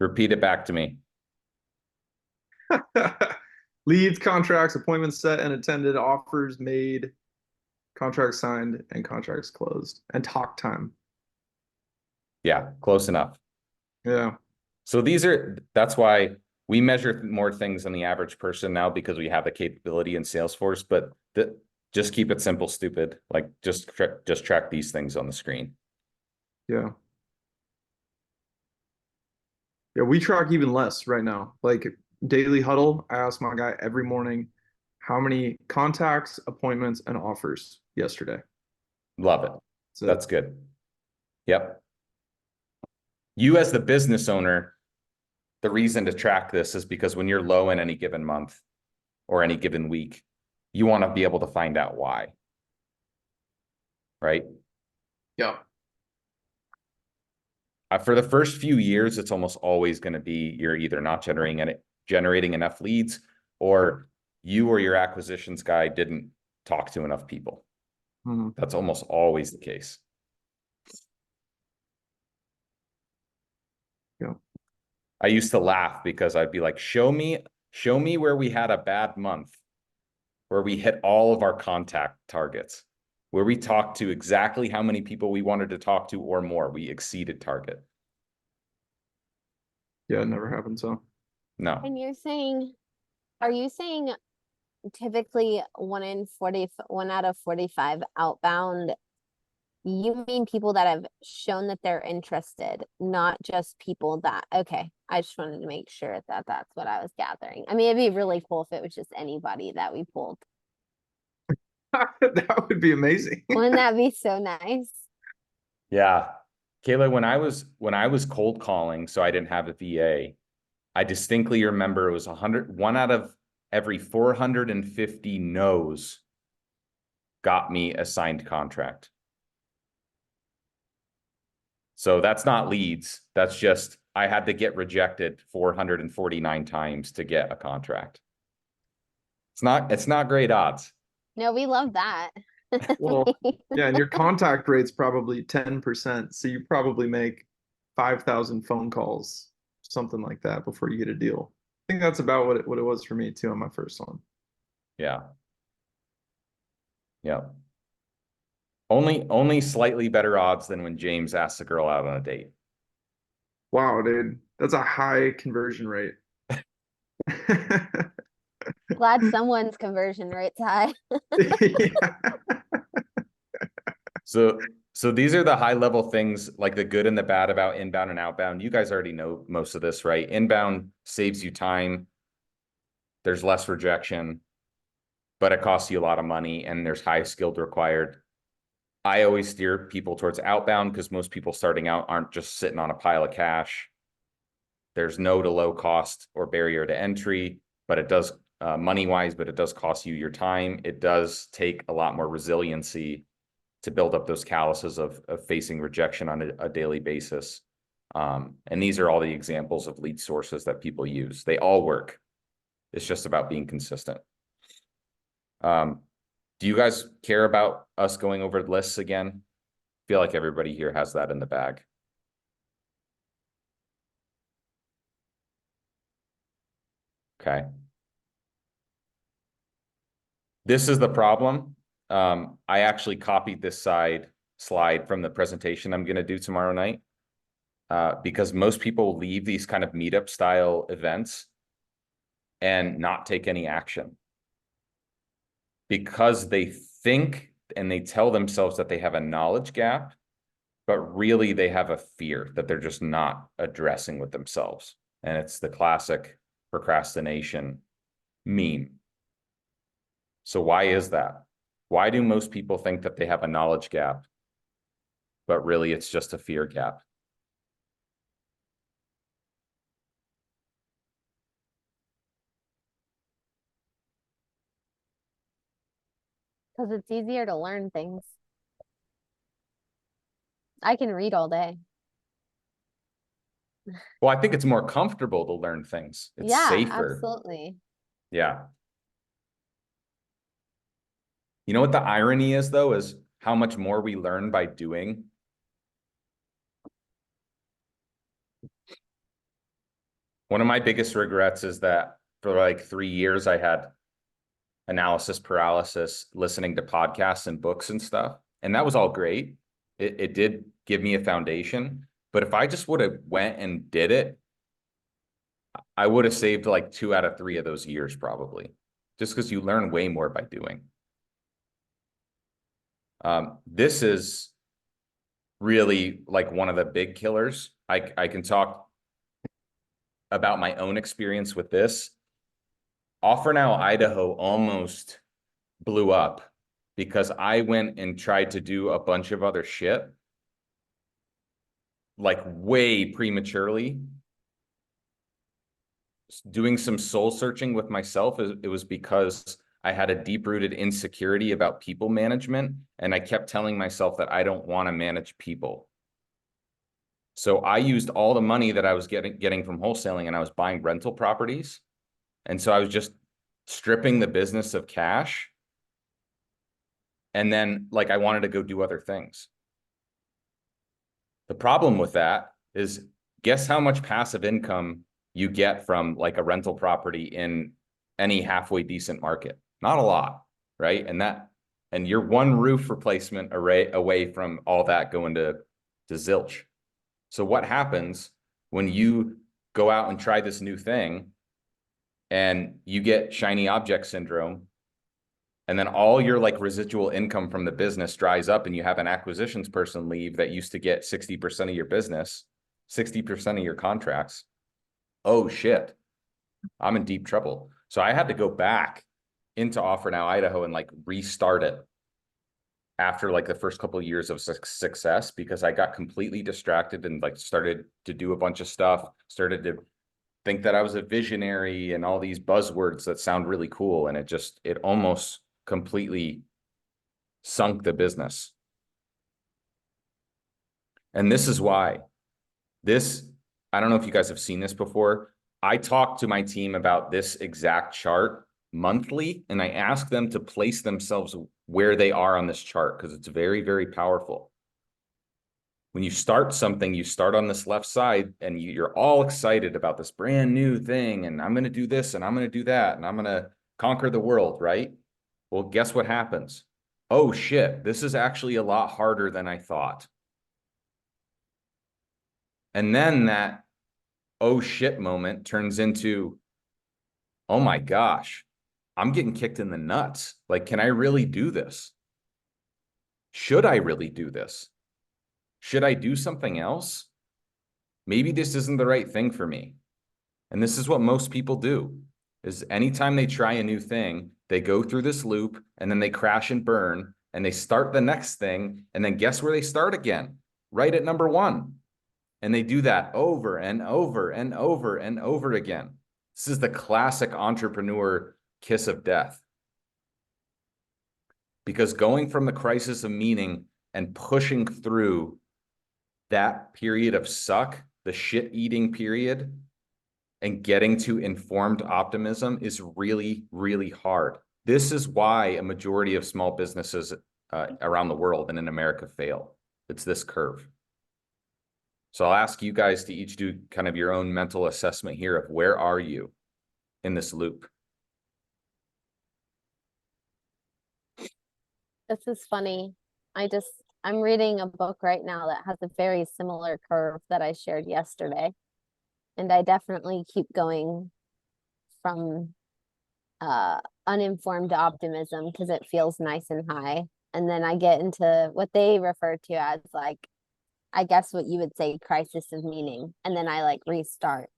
Repeat it back to me. Leads, contracts, appointments set and attended, offers made, contracts signed and contracts closed, and talk time. Yeah, close enough. Yeah. So that's why we measure more things than the average person now, because we have the capability in Salesforce, but just keep it simple, stupid. Like just track these things on the screen. Yeah. Yeah, we track even less right now. Like daily huddle, I ask my guy every morning how many contacts, appointments, and offers yesterday. Love it. So That's good. Yep. You as the business owner, the reason to track this is because when you're low in any given month or any given week, you want to be able to find out why. Right? yeah. For the first few years, it's almost always going to be you're either not generating enough leads, or you or your acquisitions guy didn't talk to enough people. Mhm. That's almost always the case. Yeah. I used to laugh because I'd be like, show me where we had a bad month, where we hit all of our contact targets, where we talked to exactly how many people we wanted to talk to or more. We exceeded target. Yeah, it never happened. So No. And are you saying typically 1 out of 45 outbound, you mean people that have shown that they're interested, not just people that, okay, I just wanted to make sure that that's what I was gathering. I mean, it'd be really cool if it was just anybody that we pulled. that would be amazing. Wouldn't that be so nice? Yeah. Kayla, when I was cold calling, so I didn't have a VA, I distinctly remember it was 1 out of every 450 no's got me a signed contract. So that's not leads. That's just, I had to get rejected 449 times to get a contract. It's not great odds. No, we love that. Well, yeah, and your contact rate's probably 10%. So you probably make 5,000 phone calls, something like that, before you get a deal. I think that's about what it was for me too on my first one. Yeah. Yeah. Only slightly better odds than when James asked a girl out on a date. Wow, dude, that's a high conversion rate. Glad someone's conversion rate's high. Yeah. So these are the high level things, like the good and the bad about inbound and outbound. You guys already know most of this, right? Inbound saves you time. There's less rejection, but it costs you a lot of money and there's high skilled required. I always steer people towards outbound because most people starting out aren't just sitting on a pile of cash. There's no to low cost or barrier to entry, but it does money wise, but it does cost you your time. It does take a lot more resiliency to build up those calluses of facing rejection on a daily basis. And these are all the examples of lead sources that people use. They all work. It's just about being consistent. Do you guys care about us going over lists again? I feel like everybody here has that in the bag. Okay. This is the problem. I actually copied this slide from the presentation I'm going to do tomorrow night, because most people leave these kind of meetup style events and not take any action because they think and they tell themselves that they have a knowledge gap, but really they have a fear that they're just not addressing with themselves. And it's the classic procrastination meme. So why is that? Why do most people think that they have a knowledge gap, but really it's just a fear gap? Because it's easier to learn things. I can read all day. Well, I think it's more comfortable to learn things. It's Yeah, safer. absolutely. Yeah. You know what the irony is, though, is how much more we learn by doing. One of my biggest regrets is that for like 3 years, I had analysis paralysis, listening to podcasts and books and stuff. And that was all great. It did give me a foundation. But if I just would have went and did it, I would have saved like 2 out of 3 of those years probably, just because you learn way more by doing. This is really like one of the big killers. I can talk about my own experience with this. Offer Now, Idaho almost blew up because I went and tried to do a bunch of other shit, like way prematurely. Doing some soul searching with myself, it was because I had a deep-rooted insecurity about people management, and I kept telling myself that I don't want to manage people. So I used all the money that I was getting from wholesaling, and I was buying rental properties. And so I was just stripping the business of cash. And then like I wanted to go do other things. The problem with that is, guess how much passive income you get from like a rental property in any halfway decent market? Not a lot, right? And you're one roof replacement array away from all that going to zilch. So what happens when you go out and try this new thing and you get shiny object syndrome, and then all your like residual income from the business dries up and you have an acquisitions person leave that used to get 60% of your business, 60% of your contracts? Oh shit, I'm in deep trouble. So I had to go back into Offer Now, Idaho and like restart it after like the first couple of years of success, because I got completely distracted and like started to do a bunch of stuff, started to think that I was a visionary and all these buzzwords that sound really cool. And it almost completely sunk the business. And this is why I don't know if you guys have seen this before. I talk to my team about this exact chart monthly, and I ask them to place themselves where they are on this chart, because it's very, very powerful. When you start something, you start on this left side and you're all excited about this brand new thing. And I'm going to do this and I'm going to do that. And I'm going to conquer the world, right? Well, guess what happens? Oh shit, this is actually a lot harder than I thought. And then that oh shit moment turns into, oh my gosh, I'm getting kicked in the nuts. Like, can I really do this? Should I really do this? Should I do something else? Maybe this isn't the right thing for me. And this is what most people do, is anytime they try a new thing, they go through this loop and then they crash and burn and they start the next thing. And then guess where they start again? Right at number 1. And they do that over and over and over and over again. This is the classic entrepreneur kiss of death. Because going from the crisis of meaning and pushing through that period of suck, the shit-eating period, and getting to informed optimism is really, really hard. This is why a majority of small businesses around the world and in America fail. It's this curve. So I'll ask you guys to each do kind of your own mental assessment here of where are you in this loop? This is funny. I'm reading a book right now that has a very similar curve that I shared yesterday. And I definitely keep going from uninformed optimism because it feels nice and high. And then I get into what they refer to as like, I guess what you would say, crisis of meaning. And then I like restart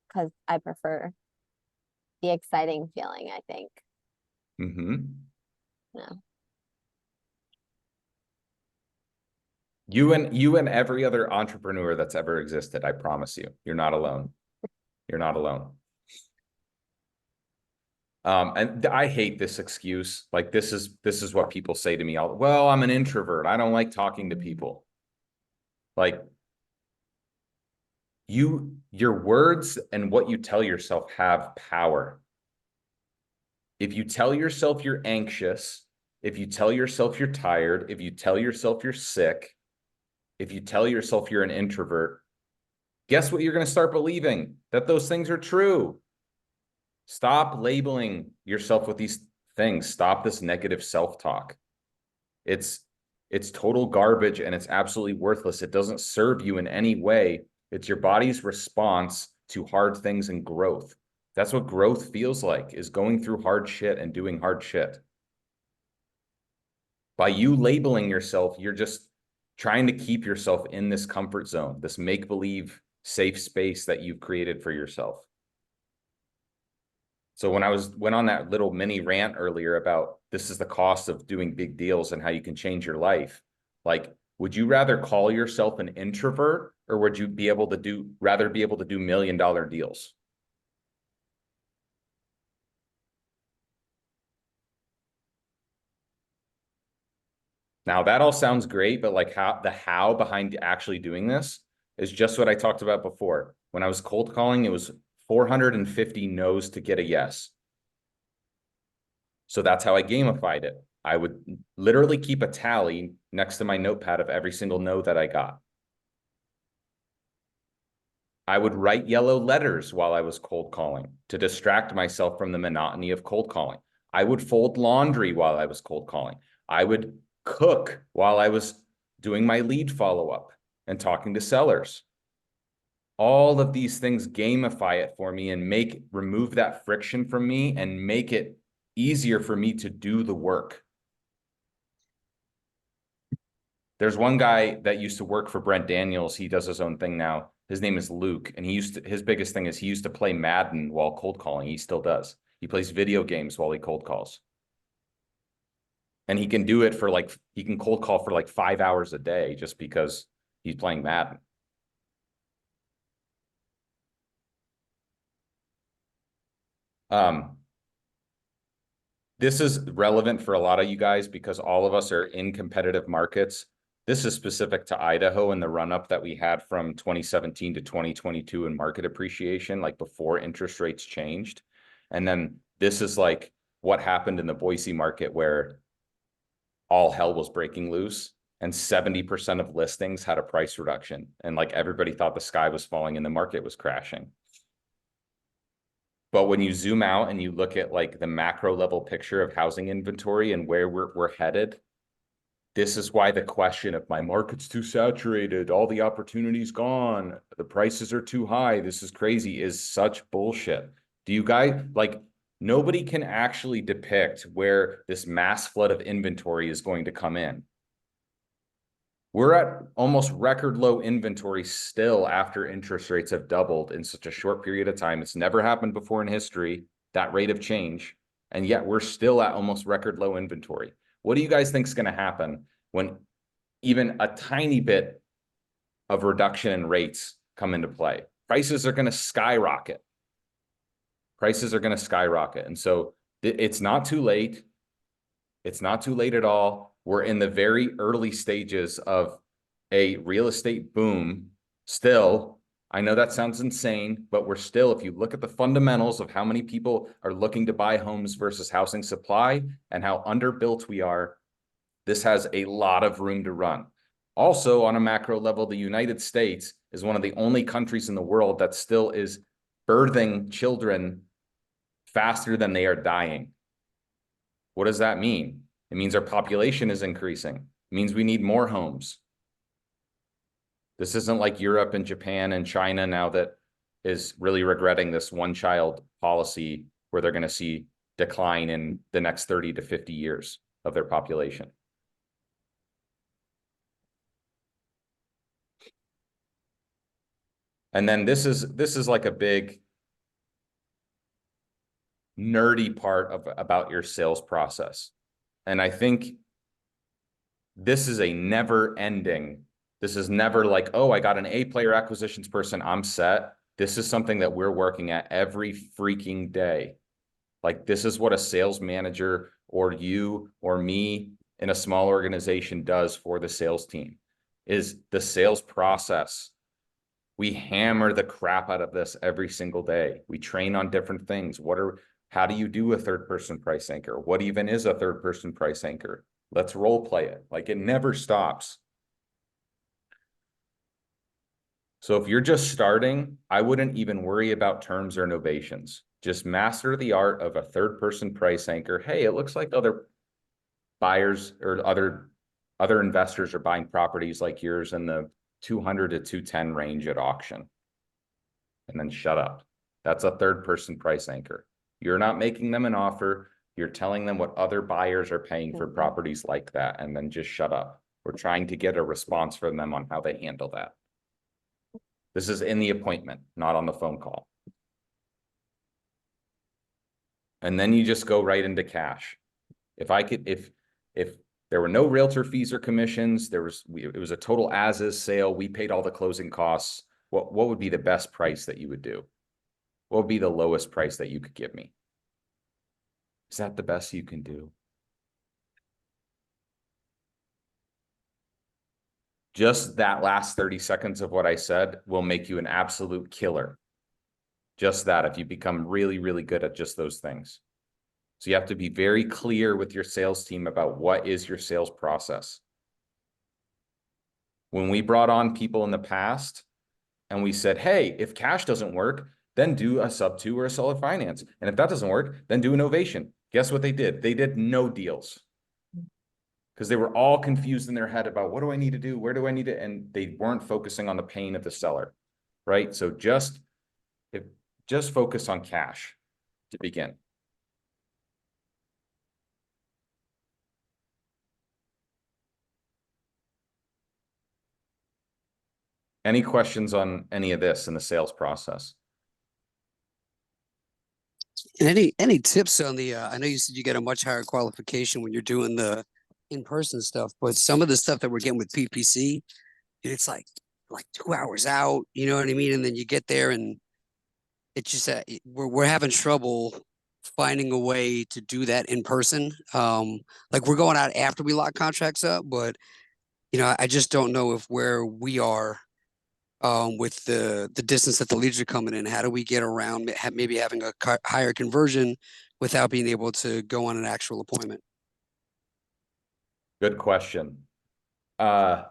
because I prefer the exciting feeling, I think. Mm-hmm. Yeah. You and every other entrepreneur that's ever existed, I promise you, you're not alone. You're not alone. And I hate this excuse. Like this is what people say to me all, well, I'm an introvert. I don't like talking to people. Like your words and what you tell yourself have power. If you tell yourself you're anxious, if you tell yourself you're tired, if you tell yourself you're sick, if you tell yourself you're an introvert, guess what you're going to start believing? That those things are true. Stop labeling yourself with these things. Stop this negative self-talk. It's total garbage and it's absolutely worthless. It doesn't serve you in any way. It's your body's response to hard things and growth. That's what growth feels like, is going through hard shit and doing hard shit. By you labeling yourself, you're just trying to keep yourself in this comfort zone, this make-believe safe space that you've created for yourself. So when I went on that little mini rant earlier about this is the cost of doing big deals and how you can change your life, like, would you rather call yourself an introvert, or would you rather be able to do $1 million deals? Now that all sounds great, but like the how behind actually doing this is just what I talked about before. When I was cold calling, it was 450 no's to get a yes. So that's how I gamified it. I would literally keep a tally next to my notepad of every single no that I got. I would write yellow letters while I was cold calling to distract myself from the monotony of cold calling. I would fold laundry while I was cold calling. I would cook while I was doing my lead follow-up and talking to sellers. All of these things gamify it for me and remove that friction from me and make it easier for me to do the work. There's one guy that used to work for Brent Daniels. He does his own thing now. His name is Luke, and his biggest thing is he used to play Madden while cold calling. He still does. He plays video games while he cold calls. And he can do it for he can cold call for like 5 hours a day just because he's playing Madden. This is relevant for a lot of you guys because all of us are in competitive markets. This is specific to Idaho and the run-up that we had from 2017 to 2022 in market appreciation, like before interest rates changed. And then this is like what happened in the Boise market where all hell was breaking loose and 70% of listings had a price reduction. And like everybody thought the sky was falling and the market was crashing. But when you zoom out and you look at like the macro level picture of housing inventory and where we're headed, this is why the question of my market's too saturated, all the opportunity's gone, the prices are too high, this is crazy, is such bullshit. Do you guys, like, nobody can actually depict where this mass flood of inventory is going to come in. We're at almost record low inventory still after interest rates have doubled in such a short period of time. It's never happened before in history, that rate of change. And yet we're still at almost record low inventory. What do you guys think is going to happen when even a tiny bit of reduction in rates come into play? Prices are going to skyrocket. Prices are going to skyrocket. And so it's not too late. It's not too late at all. We're in the very early stages of a real estate boom. Still, I know that sounds insane, but we're still, if you look at the fundamentals of how many people are looking to buy homes versus housing supply and how underbuilt we are, this has a lot of room to run. Also, on a macro level, the United States is one of the only countries in the world that still is birthing children faster than they are dying. What does that mean? It means our population is increasing. It means we need more homes. This isn't like Europe and Japan and China now that is really regretting this one-child policy where they're going to see decline in the next 30 to 50 years of their population. And then this is like a big nerdy part about your sales process. And I think this is a never ending. This is never like, oh, I got an A player acquisitions person, I'm set. This is something that we're working at every freaking day. Like this is what a sales manager or you or me in a small organization does for the sales team, is the sales process. We hammer the crap out of this every single day. We train on different things. How do you do a third person price anchor? What even is a third person price anchor? Let's role play it. Like it never stops. So if you're just starting, I wouldn't even worry about terms or novations. Just master the art of a third person price anchor. Hey, it looks like other buyers or other investors are buying properties like yours in the 200 to 210 range at auction. And then shut up. That's a third person price anchor. You're not making them an offer. You're telling them what other buyers are paying for properties like that, and then just shut up. We're trying to get a response from them on how they handle that. This is in the appointment, not on the phone call. And then you just go right into cash. If there were no realtor fees or commissions, it was a total as-is sale, we paid all the closing costs, what would be the best price that you would do? What would be the lowest price that you could give me? Is that the best you can do? Just that last 30 seconds of what I said will make you an absolute killer. Just that, if you become really, really good at just those things. So you have to be very clear with your sales team about what is your sales process. When we brought on people in the past and we said, hey, if cash doesn't work, then do a sub-2 or a seller finance. And if that doesn't work, then do an ovation. Guess what they did? They did no deals. Because they were all confused in their head about what do I need to do? Where do I need it? And they weren't focusing on the pain of the seller, right? So just focus on cash to begin. Any questions on any of this in the sales process? And any tips on the, I know you said you get a much higher qualification when you're doing the in-person stuff, but some of the stuff that we're getting with PPC, it's like 2 hours out, you know what I mean? And then you get there and it's just that we're having trouble finding a way to do that in person. Like we're going out after we lock contracts up, but I just don't know if where we are with the distance that the leads are coming in, how do we get around maybe having a higher conversion without being able to go on an actual appointment? Good question. Have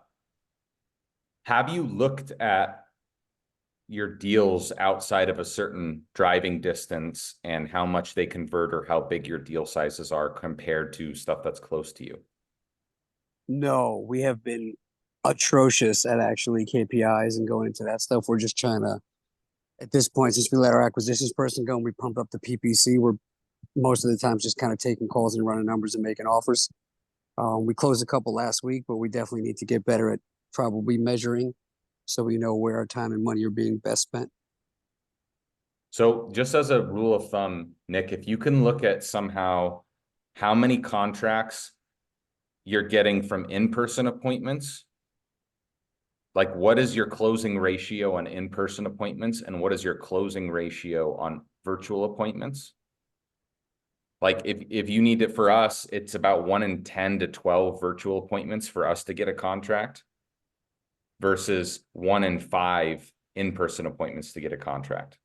you looked at your deals outside of a certain driving distance and how much they convert or how big your deal sizes are compared to stuff that's close to you? No, we have been atrocious at actually KPIs and going into that stuff. We're just trying to, at this point, since we let our acquisitions person go and we pumped up the PPC, we're most of the times just kind of taking calls and running numbers and making offers. We closed a couple last week, but we definitely need to get better at probably measuring so we know where our time and money are being best spent. So just as a rule of thumb, Nick, if you can look at somehow how many contracts you're getting from in-person appointments, like what is your closing ratio on in-person appointments and what is your closing ratio on virtual appointments? Like if you need it, for us, it's about 1 in 10 to 12 virtual appointments for us to get a contract versus 1 in 5 in-person appointments to get a contract.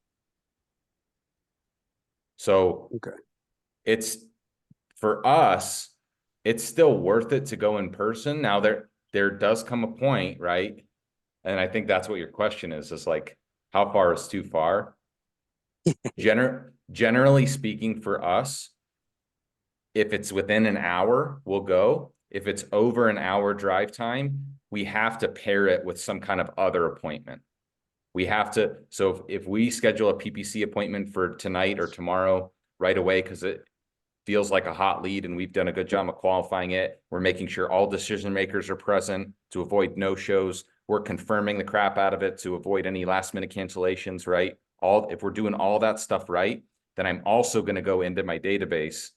So okay, it's, for us, it's still worth it to go in person. Now there does come a point, right? And I think that's what your question is like, how far is too far? Generally speaking, for us, if it's within an hour, we'll go. If it's over an hour drive time, we have to pair it with some kind of other appointment. We have to, so if we schedule a PPC appointment for tonight or tomorrow right away, because it feels like a hot lead and we've done a good job of qualifying it, we're making sure all decision makers are present to avoid no-shows. We're confirming the crap out of it to avoid any last minute cancellations, right? If we're doing all that stuff right, then I'm also going to go into my database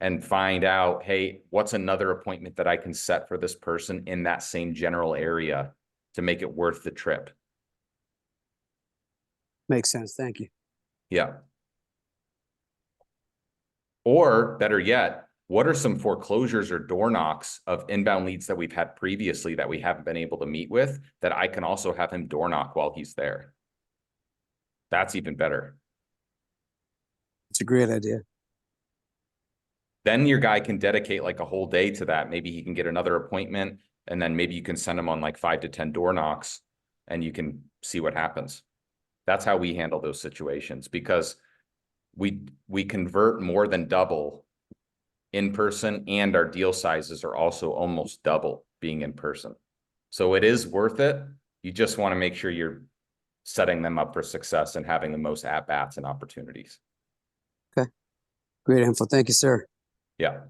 and find out, hey, what's another appointment that I can set for this person in that same general area to make it worth the trip. makes sense. Thank you. Yeah. Or better yet, what are some foreclosures or door knocks of inbound leads that we've had previously that we haven't been able to meet with that I can also have him door knock while he's there? That's even better. It's a great idea. Then your guy can dedicate like a whole day to that. Maybe he can get another appointment and then maybe you can send him on like 5 to 10 door knocks and you can see what happens. That's how we handle those situations, because we convert more than double in person, and our deal sizes are also almost double being in person. So it is worth it. You just want to make sure you're setting them up for success and having the most at-bats and opportunities. Okay. Great info. Thank you, sir. Yeah.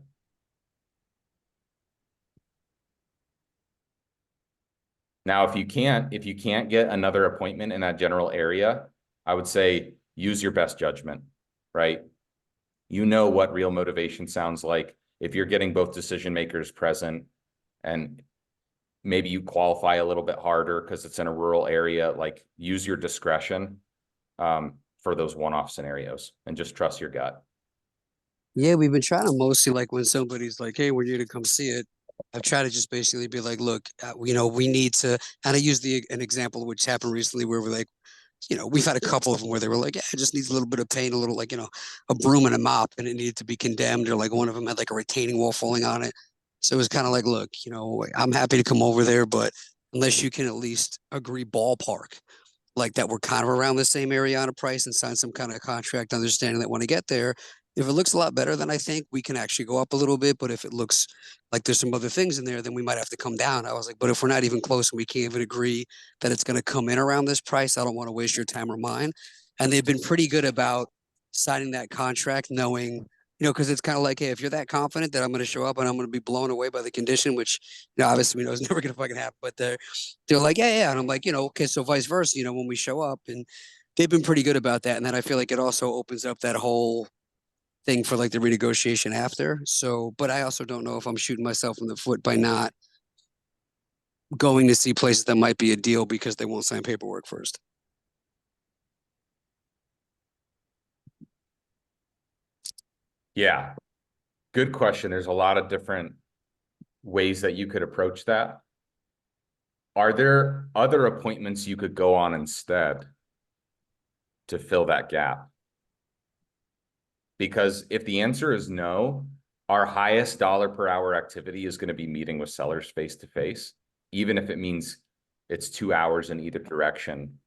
Now, if you can't get another appointment in that general area, I would say use your best judgment, right? You know what real motivation sounds like. If you're getting both decision makers present and maybe you qualify a little bit harder because it's in a rural area, like use your discretion for those one-off scenarios and just trust your gut. Yeah, we've been trying to mostly like when somebody's like, "Hey, we're here to come see it." I've tried to just basically be like, "Look, we need to." And I use an example which happened recently where we're like, we've had a couple of them where they were like, "Yeah, it just needs a little bit of paint, a little like a broom and a mop, and it needed to be condemned." Or like one of them had like a retaining wall falling on it. So it was kind of like, "Look, I'm happy to come over there, but unless you can at least agree ballpark." Like that we're kind of around the same area on a price and sign some kind of contract, understanding that when I get there, if it looks a lot better than I think, we can actually go up a little bit. But if it looks like there's some other things in there, then we might have to come down. I was like, but if we're not even close and we can't even agree that it's going to come in around this price, I don't want to waste your time or mine. And they've been pretty good about signing that contract, knowing, because it's kind of like, hey, if you're that confident that I'm going to show up and I'm going to be blown away by the condition, which, obviously we know is never going to fucking happen, but they're like, yeah, yeah. And I'm like, okay, so vice versa, when we show up, and they've been pretty good about that. And then I feel like it also opens up that whole thing for like the renegotiation after. So, but I also don't know if I'm shooting myself in the foot by not going to see places that might be a deal because they won't sign paperwork first. Yeah, good question. There's a lot of different ways that you could approach that. Are there other appointments you could go on instead to fill that gap? Because if the answer is no, our highest dollar per hour activity is going to be meeting with sellers face to face, even if it means it's 2 hours in either direction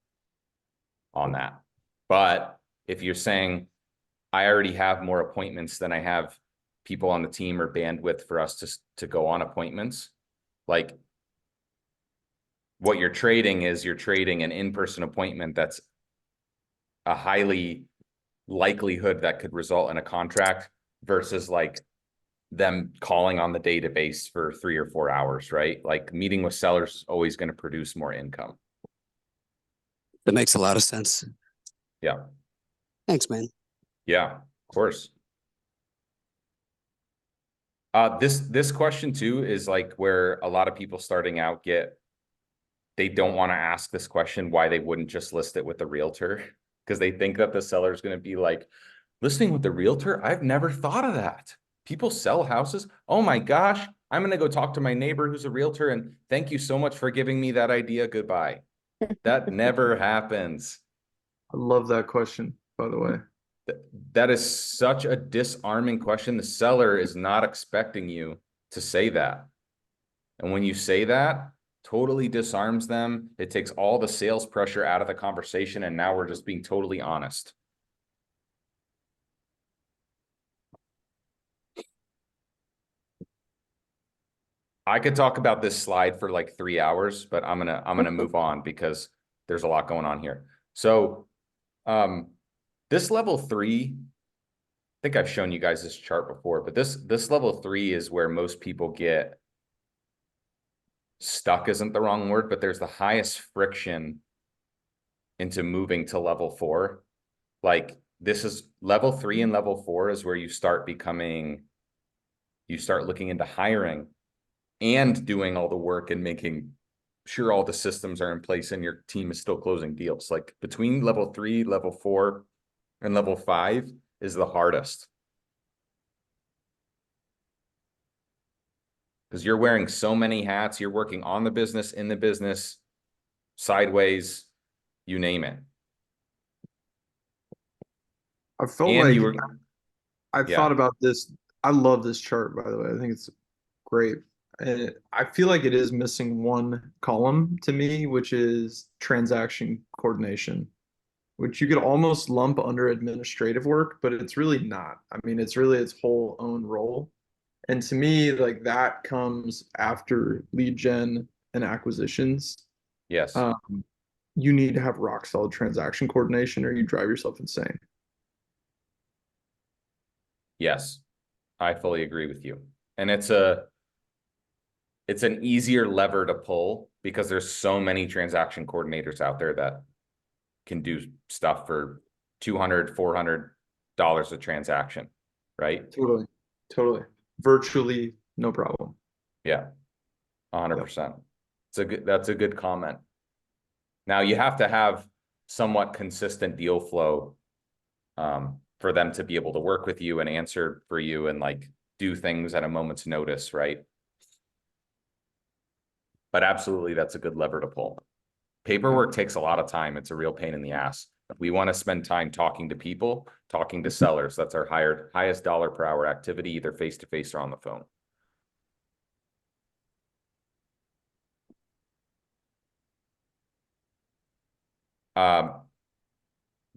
on that. But if you're saying, I already have more appointments than I have people on the team or bandwidth for us to go on appointments, like what you're trading is you're trading an in-person appointment that's a highly likelihood that could result in a contract versus like them calling on the database for 3 or 4 hours, right? Like meeting with sellers is always going to produce more income. That makes a lot of sense. Yeah. Thanks, man. Yeah, of course. This question too is like where a lot of people starting out they don't want to ask this question, why they wouldn't just list it with the realtor, because they think that the seller is going to be like, listing with the realtor? I've never thought of that. People sell houses. Oh my gosh, I'm going to go talk to my neighbor who's a realtor and thank you so much for giving me that idea. Goodbye. That never happens. I love that question, by the way. That is such a disarming question. The seller is not expecting you to say that. And when you say that, totally disarms them. It takes all the sales pressure out of the conversation. And now we're just being totally honest. I could talk about this slide for like 3 hours, but I'm gonna move on because there's a lot going on here. So this level 3, I think I've shown you guys this chart before, but this level 3 is where most people get stuck, isn't the wrong word, but there's the highest friction into moving to level 4. Like this is level 3 and level 4 is where you start looking into hiring and doing all the work and making sure all the systems are in place and your team is still closing deals. Like between level 3, level 4, and level 5 is the hardest. Because you're wearing so many hats. You're working on the business, in the business, sideways, you name it. I felt And like I've thought about this. I love this chart, by the way. I think it's great. And I feel like it is missing one column to me, which is transaction coordination. which you could almost lump under administrative work, but it's really not. I mean, it's really its whole own role. And to me, like that comes after lead gen and acquisitions. Yes. You need to have rock solid transaction coordination or you drive yourself insane. Yes. I fully agree with you. And it's an easier lever to pull because there's so many transaction coordinators out there that can do stuff for $200, $400 a transaction, right? Totally. Totally. Virtually no problem. Yeah, 100%. That's a good comment. Now you have to have somewhat consistent deal flow for them to be able to work with you and answer for you and like do things at a moment's notice, right? But absolutely, that's a good lever to pull. Paperwork takes a lot of time. It's a real pain in the ass. We want to spend time talking to people, talking to sellers. That's our highest dollar per hour activity, either face-to-face or on the phone.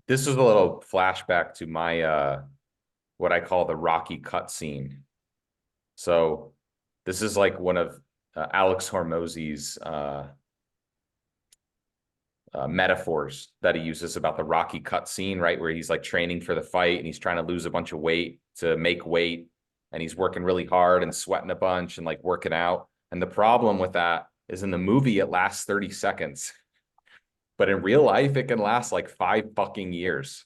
This is a little flashback to my what I call the Rocky cut scene. So this is like one of Alex Hormozzi's metaphors that he uses about the Rocky cut scene, right? Where he's like training for the fight and he's trying to lose a bunch of weight to make weight. And he's working really hard and sweating a bunch and like working out. And the problem with that is in the movie, it lasts 30 seconds. But in real life, it can last like 5 fucking years.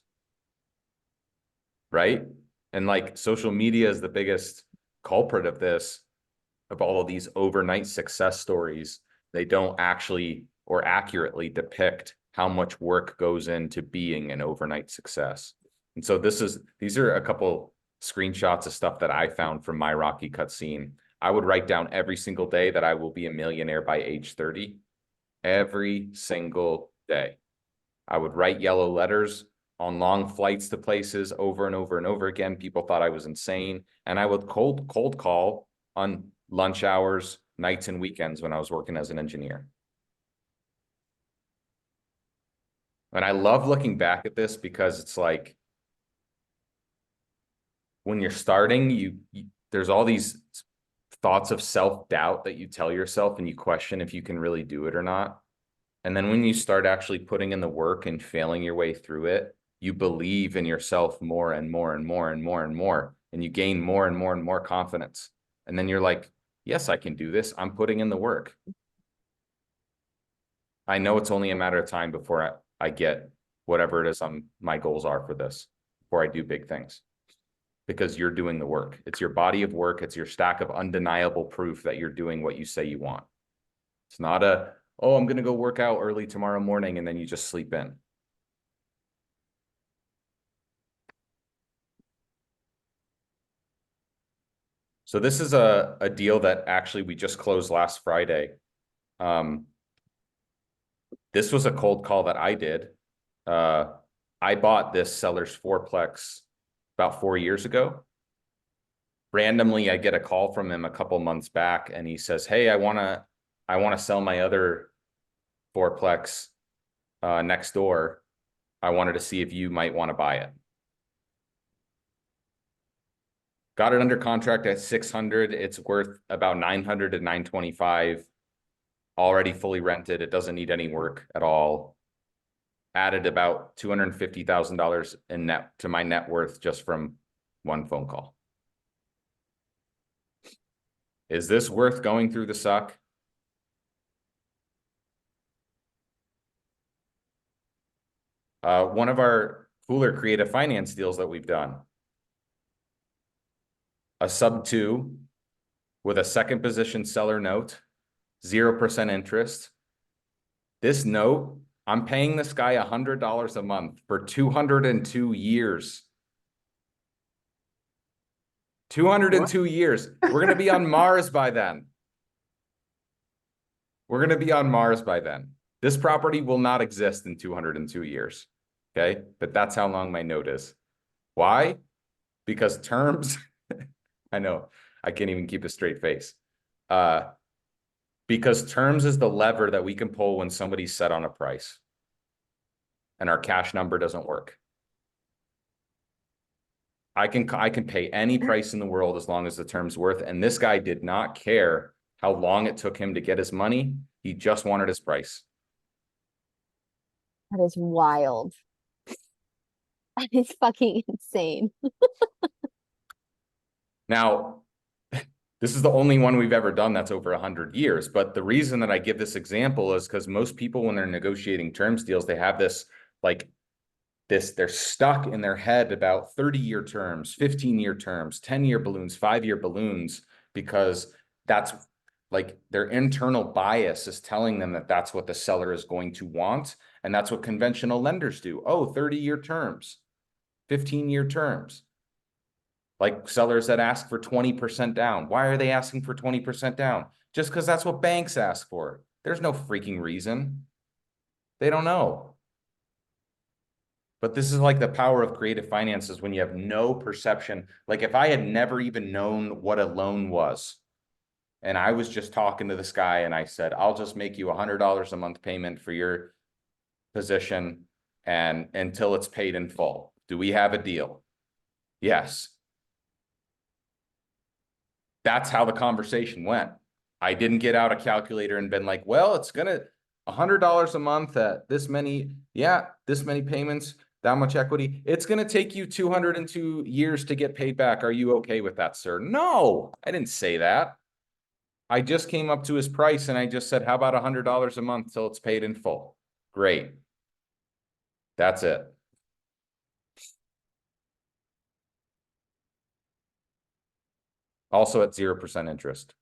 Right? And like social media is the biggest culprit of this, of all of these overnight success stories. They don't actually or accurately depict how much work goes into being an overnight success. And so these are a couple screenshots of stuff that I found from my Rocky cut scene. I would write down every single day that I will be a millionaire by age 30. Every single day. I would write yellow letters on long flights to places over and over and over again. People thought I was insane. And I would cold call on lunch hours, nights and weekends when I was working as an engineer. And I love looking back at this because it's like, when you're starting, there's all these thoughts of self-doubt that you tell yourself and you question if you can really do it or not. And then when you start actually putting in the work and failing your way through it, you believe in yourself more and more and more and more and more, and you gain more and more and more confidence. And then you're like, yes, I can do this. I'm putting in the work. I know it's only a matter of time before I get whatever it is my goals are for this, before I do big things. Because you're doing the work. It's your body of work. It's your stack of undeniable proof that you're doing what you say you want. It's not oh, I'm going to go work out early tomorrow morning, and then you just sleep in. So this is a deal that actually we just closed last Friday. This was a cold call that I did. I bought this seller's fourplex about 4 years ago. Randomly, I get a call from him a couple months back, and he says, hey, I want to sell my other fourplex next door. I wanted to see if you might want to buy it. Got it under contract at 600. It's worth about 900 to 925. Already fully rented. It doesn't need any work at all. Added about $250,000 to my net worth just from one phone call. Is this worth going through the suck? One of our cooler creative finance deals that we've done. A sub-2 with a second position seller note, 0% interest. This note, I'm paying this guy $100 a month for 202 years. 202 years. We're going to be on Mars by then. We're going to be on Mars by then. This property will not exist in 202 years. Okay. But that's how long my note is. Why? Because terms, I know I can't even keep a straight face. Because terms is the lever that we can pull when somebody's set on a price. and our cash number doesn't work. I can pay any price in the world as long as the term's worth. And this guy did not care how long it took him to get his money. He just wanted his price. That is wild. That is fucking insane. Now, this is the only one we've ever done that's over 100 years. But the reason that I give this example is because most people, when they're negotiating terms deals, they have this like they're stuck in their head about 30-year terms, 15-year terms, 10-year balloons, 5-year balloons, because that's like their internal bias is telling them that that's what the seller is going to want. And that's what conventional lenders do. Oh, 30-year terms, 15-year terms. Like sellers that ask for 20% down. Why are they asking for 20% down? Just because that's what banks ask for. There's no freaking reason. They don't know. But this is like the power of creative finances when you have no perception. Like if I had never even known what a loan was, and I was just talking to this guy and I said, I'll just make you $100 a month payment for your position and until it's paid in full. Do we have a deal? Yes. That's how the conversation went. I didn't get out a calculator and been like, well, it's gonna $100 a month at this many, this many payments, that much equity. It's gonna take you 202 years to get paid back. Are you okay with that, sir? No, I didn't say that. I just came up to his price and I just said, how about $100 a month till it's paid in full? Great. That's it. Also at 0% interest.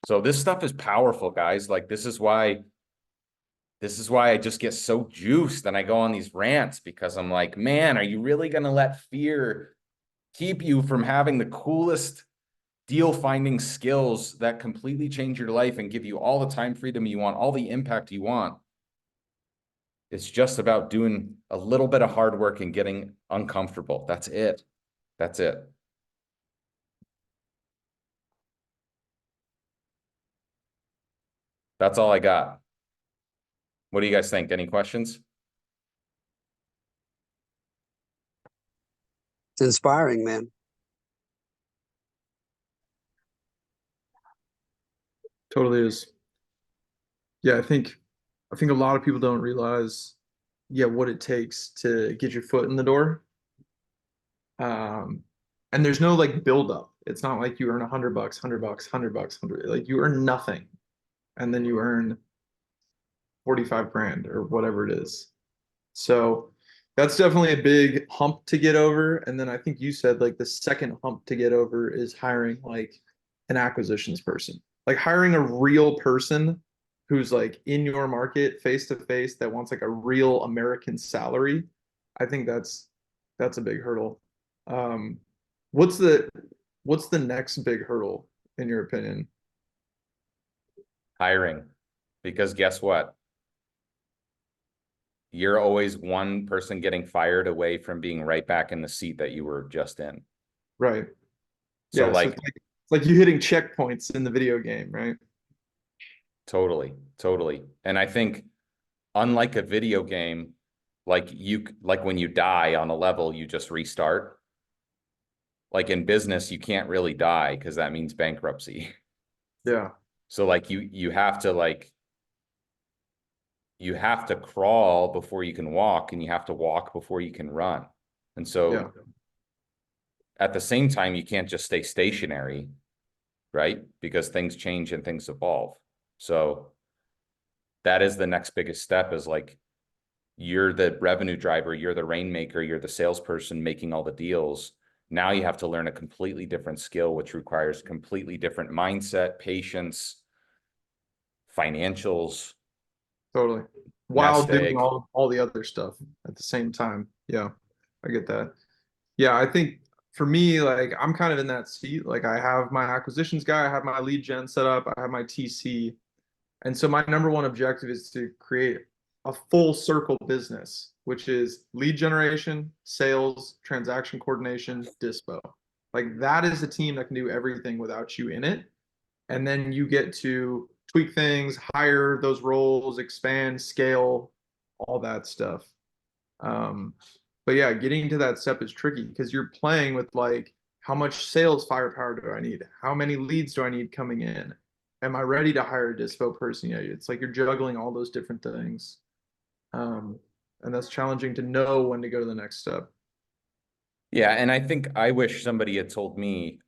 So this stuff is powerful, guys. Like this is why I just get so juiced and I go on these rants because I'm like, man, are you really going to let fear keep you from having the coolest deal finding skills that completely change your life and give you all the time freedom you want, all the impact you want? It's just about doing a little bit of hard work and getting uncomfortable. That's it. That's it. That's all I got. What do you guys think? Any questions? It's inspiring, man. Totally is. Yeah, I think a lot of people don't realize, what it takes to get your foot in the door. And there's no like build up. It's not like you earn $100, $100, $100, 100. Like you earn nothing, and then you earn 45 grand or whatever it is. So that's definitely a big hump to get over. And then I think you said like the second hump to get over is hiring like an acquisitions person, like hiring a real person who's like in your market face to face that wants like a real American salary. I think that's a big hurdle. Um, what's the next big hurdle in your opinion? Hiring. Because guess what? You're always one person getting fired away from being right back in the seat that you were just in. Right. So Yeah, like, so it's like you hitting checkpoints in the video game, right? totally. And I think unlike a video game, like when you die on a level, you just restart. Like in business, you can't really die because that means bankruptcy. Yeah. So like you have to crawl before you can walk, and you have to walk before you can run. And so at the same time, you can't just stay stationary, right? Because things change and things evolve. So that is the next biggest step, is like, you're the revenue driver, you're the rainmaker, you're the salesperson making all the deals. Now you have to learn a completely different skill, which requires completely different mindset, patience, financials. Totally. While doing all the other stuff at the same time. Yeah, I get that. Yeah, I think for me, like I'm kind of in that seat. Like I have my acquisitions guy, I have my lead gen set up, I have my TC. And so my number one objective is to create a full circle business, which is lead generation, sales, transaction coordination, dispo. Like that is a team that can do everything without you in it. And then you get to tweak things, hire those roles, expand, scale, all that stuff. Um, but yeah, getting to that step is tricky because you're playing with like how much sales firepower do I need? How many leads do I need coming in? Am I ready to hire a dispo person yet? It's like you're juggling all those different things. Um, and that's challenging to know when to go to the next step. Yeah, and I think I wish somebody had told me,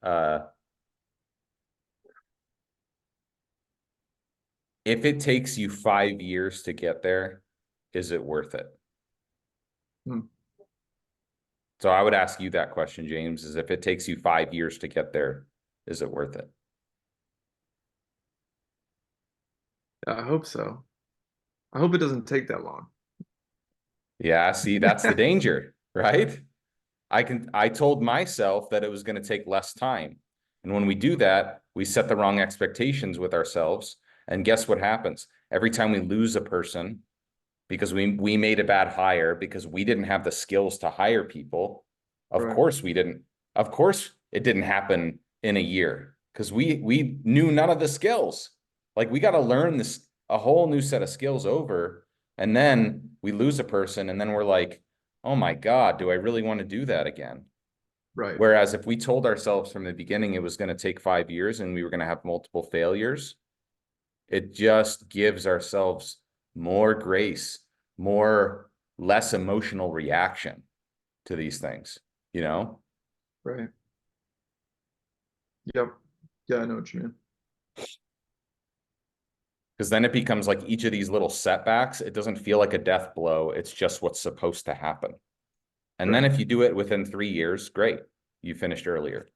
if it takes you 5 years to get there, is it worth it? Hmm. So I would ask you that question, James, is if it takes you 5 years to get there, is it worth it? I hope so. I hope it doesn't take that long. Yeah, see, that's the danger, right? I told myself that it was going to take less time. And when we do that, we set the wrong expectations with ourselves. And guess what happens? Every time we lose a person because we made a bad hire because we didn't have the skills to hire people, of Right. course we didn't. Of course it didn't happen in a year because we knew none of the skills. Like we got to learn this a whole new set of skills over, and then we lose a person, and then we're like, oh my God, do I really want to do that again? Right. Whereas if we told ourselves from the beginning it was going to take 5 years and we were going to have multiple failures, it just gives ourselves more grace, more less emotional reaction to these things, you know? Right. Yep. Yeah, I know what you mean. Because then it becomes like each of these little setbacks, it doesn't feel like a death blow. It's just what's supposed to happen. And then Right. if you do it within 3 years, great. You finished earlier.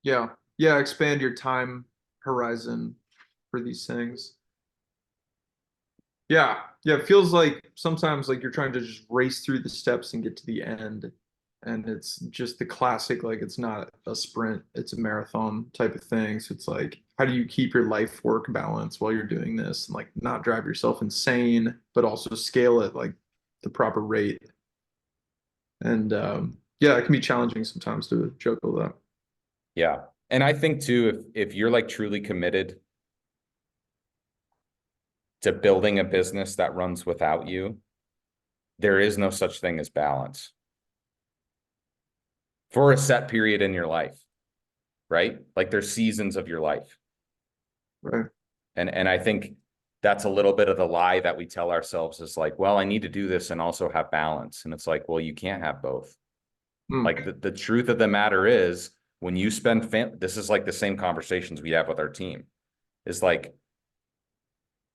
Yeah. Yeah, expand your time horizon for these things. Yeah. Yeah, it feels like sometimes like you're trying to just race through the steps and get to the end. And it's just the classic, like it's not a sprint, it's a marathon type of thing. So it's like, how do you keep your life work balance while you're doing this and like not drive yourself insane, but also scale it like the proper rate? And yeah, it can be challenging sometimes to juggle that. Yeah. And I think too, if you're like truly committed to building a business that runs without you, there is no such thing as balance for a set period in your life, right? Like there's seasons of your life. Right. And I think that's a little bit of the lie that we tell ourselves is like, well, I need to do this and also have balance. And it's like, well, you can't have both. Mm. Like the truth of the matter is when you spend, this is like the same conversations we have with our team is like,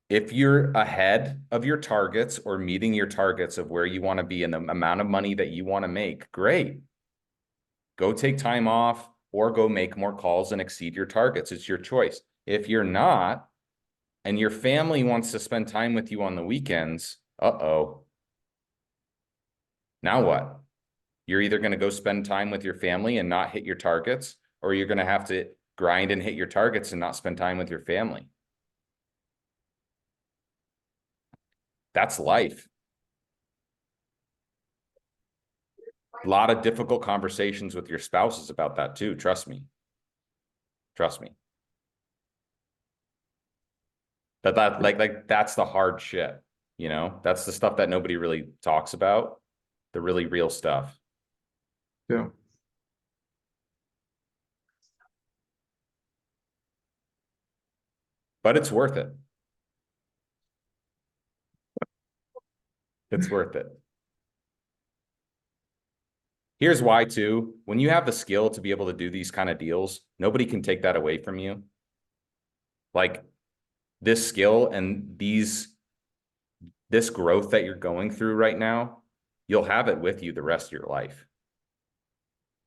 if you're ahead of your targets or meeting your targets of where you want to be and the amount of money that you want to make, great. Go take time off or go make more calls and exceed your targets. It's your choice. If you're not, and your family wants to spend time with you on the weekends, uh-oh. Now what? You're either going to go spend time with your family and not hit your targets, or you're going to have to grind and hit your targets and not spend time with your family. That's life. A lot of difficult conversations with your spouses about that too. Trust me. Trust me. Like that's the hard shit, you know? That's the stuff that nobody really talks about, the really real stuff. Yeah. But it's worth it. It's worth it. Here's why too. When you have the skill to be able to do these kind of deals, nobody can take that away from you. Like this skill and this growth that you're going through right now, you'll have it with you the rest of your life.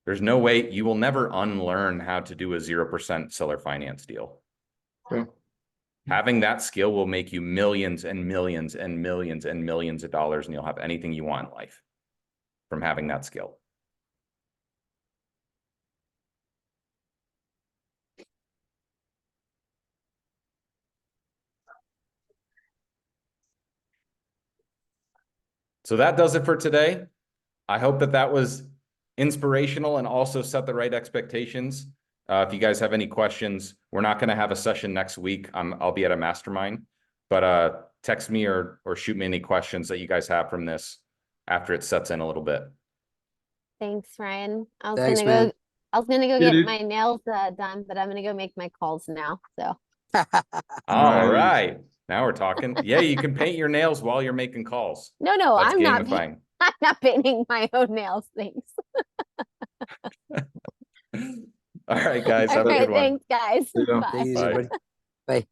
There's no way you will never unlearn how to do a 0% seller finance deal. Yeah. Having that skill will make you millions and millions and millions and millions of dollars, and you'll have anything you want in life from having that skill. So that does it for today. I hope that was inspirational and also set the right expectations. If you guys have any questions, we're not gonna have a session next week. I'll be at a mastermind, but text me or shoot me any questions that you guys have from this after it sets in a little bit. Thanks, Ryan. Thanks, man. I was gonna go Yeah, get dude. my nails done, but I'm gonna go make my calls now. So All Nice. right, now we're talking. Yeah, you can paint your nails while you're making calls. no, That's I'm not. gamifying. I'm not painting my own nails. Thanks. All right, guys, All have a right, good one. thanks, guys. Yeah. Bye. Take it easy, Bye. everybody. Bye.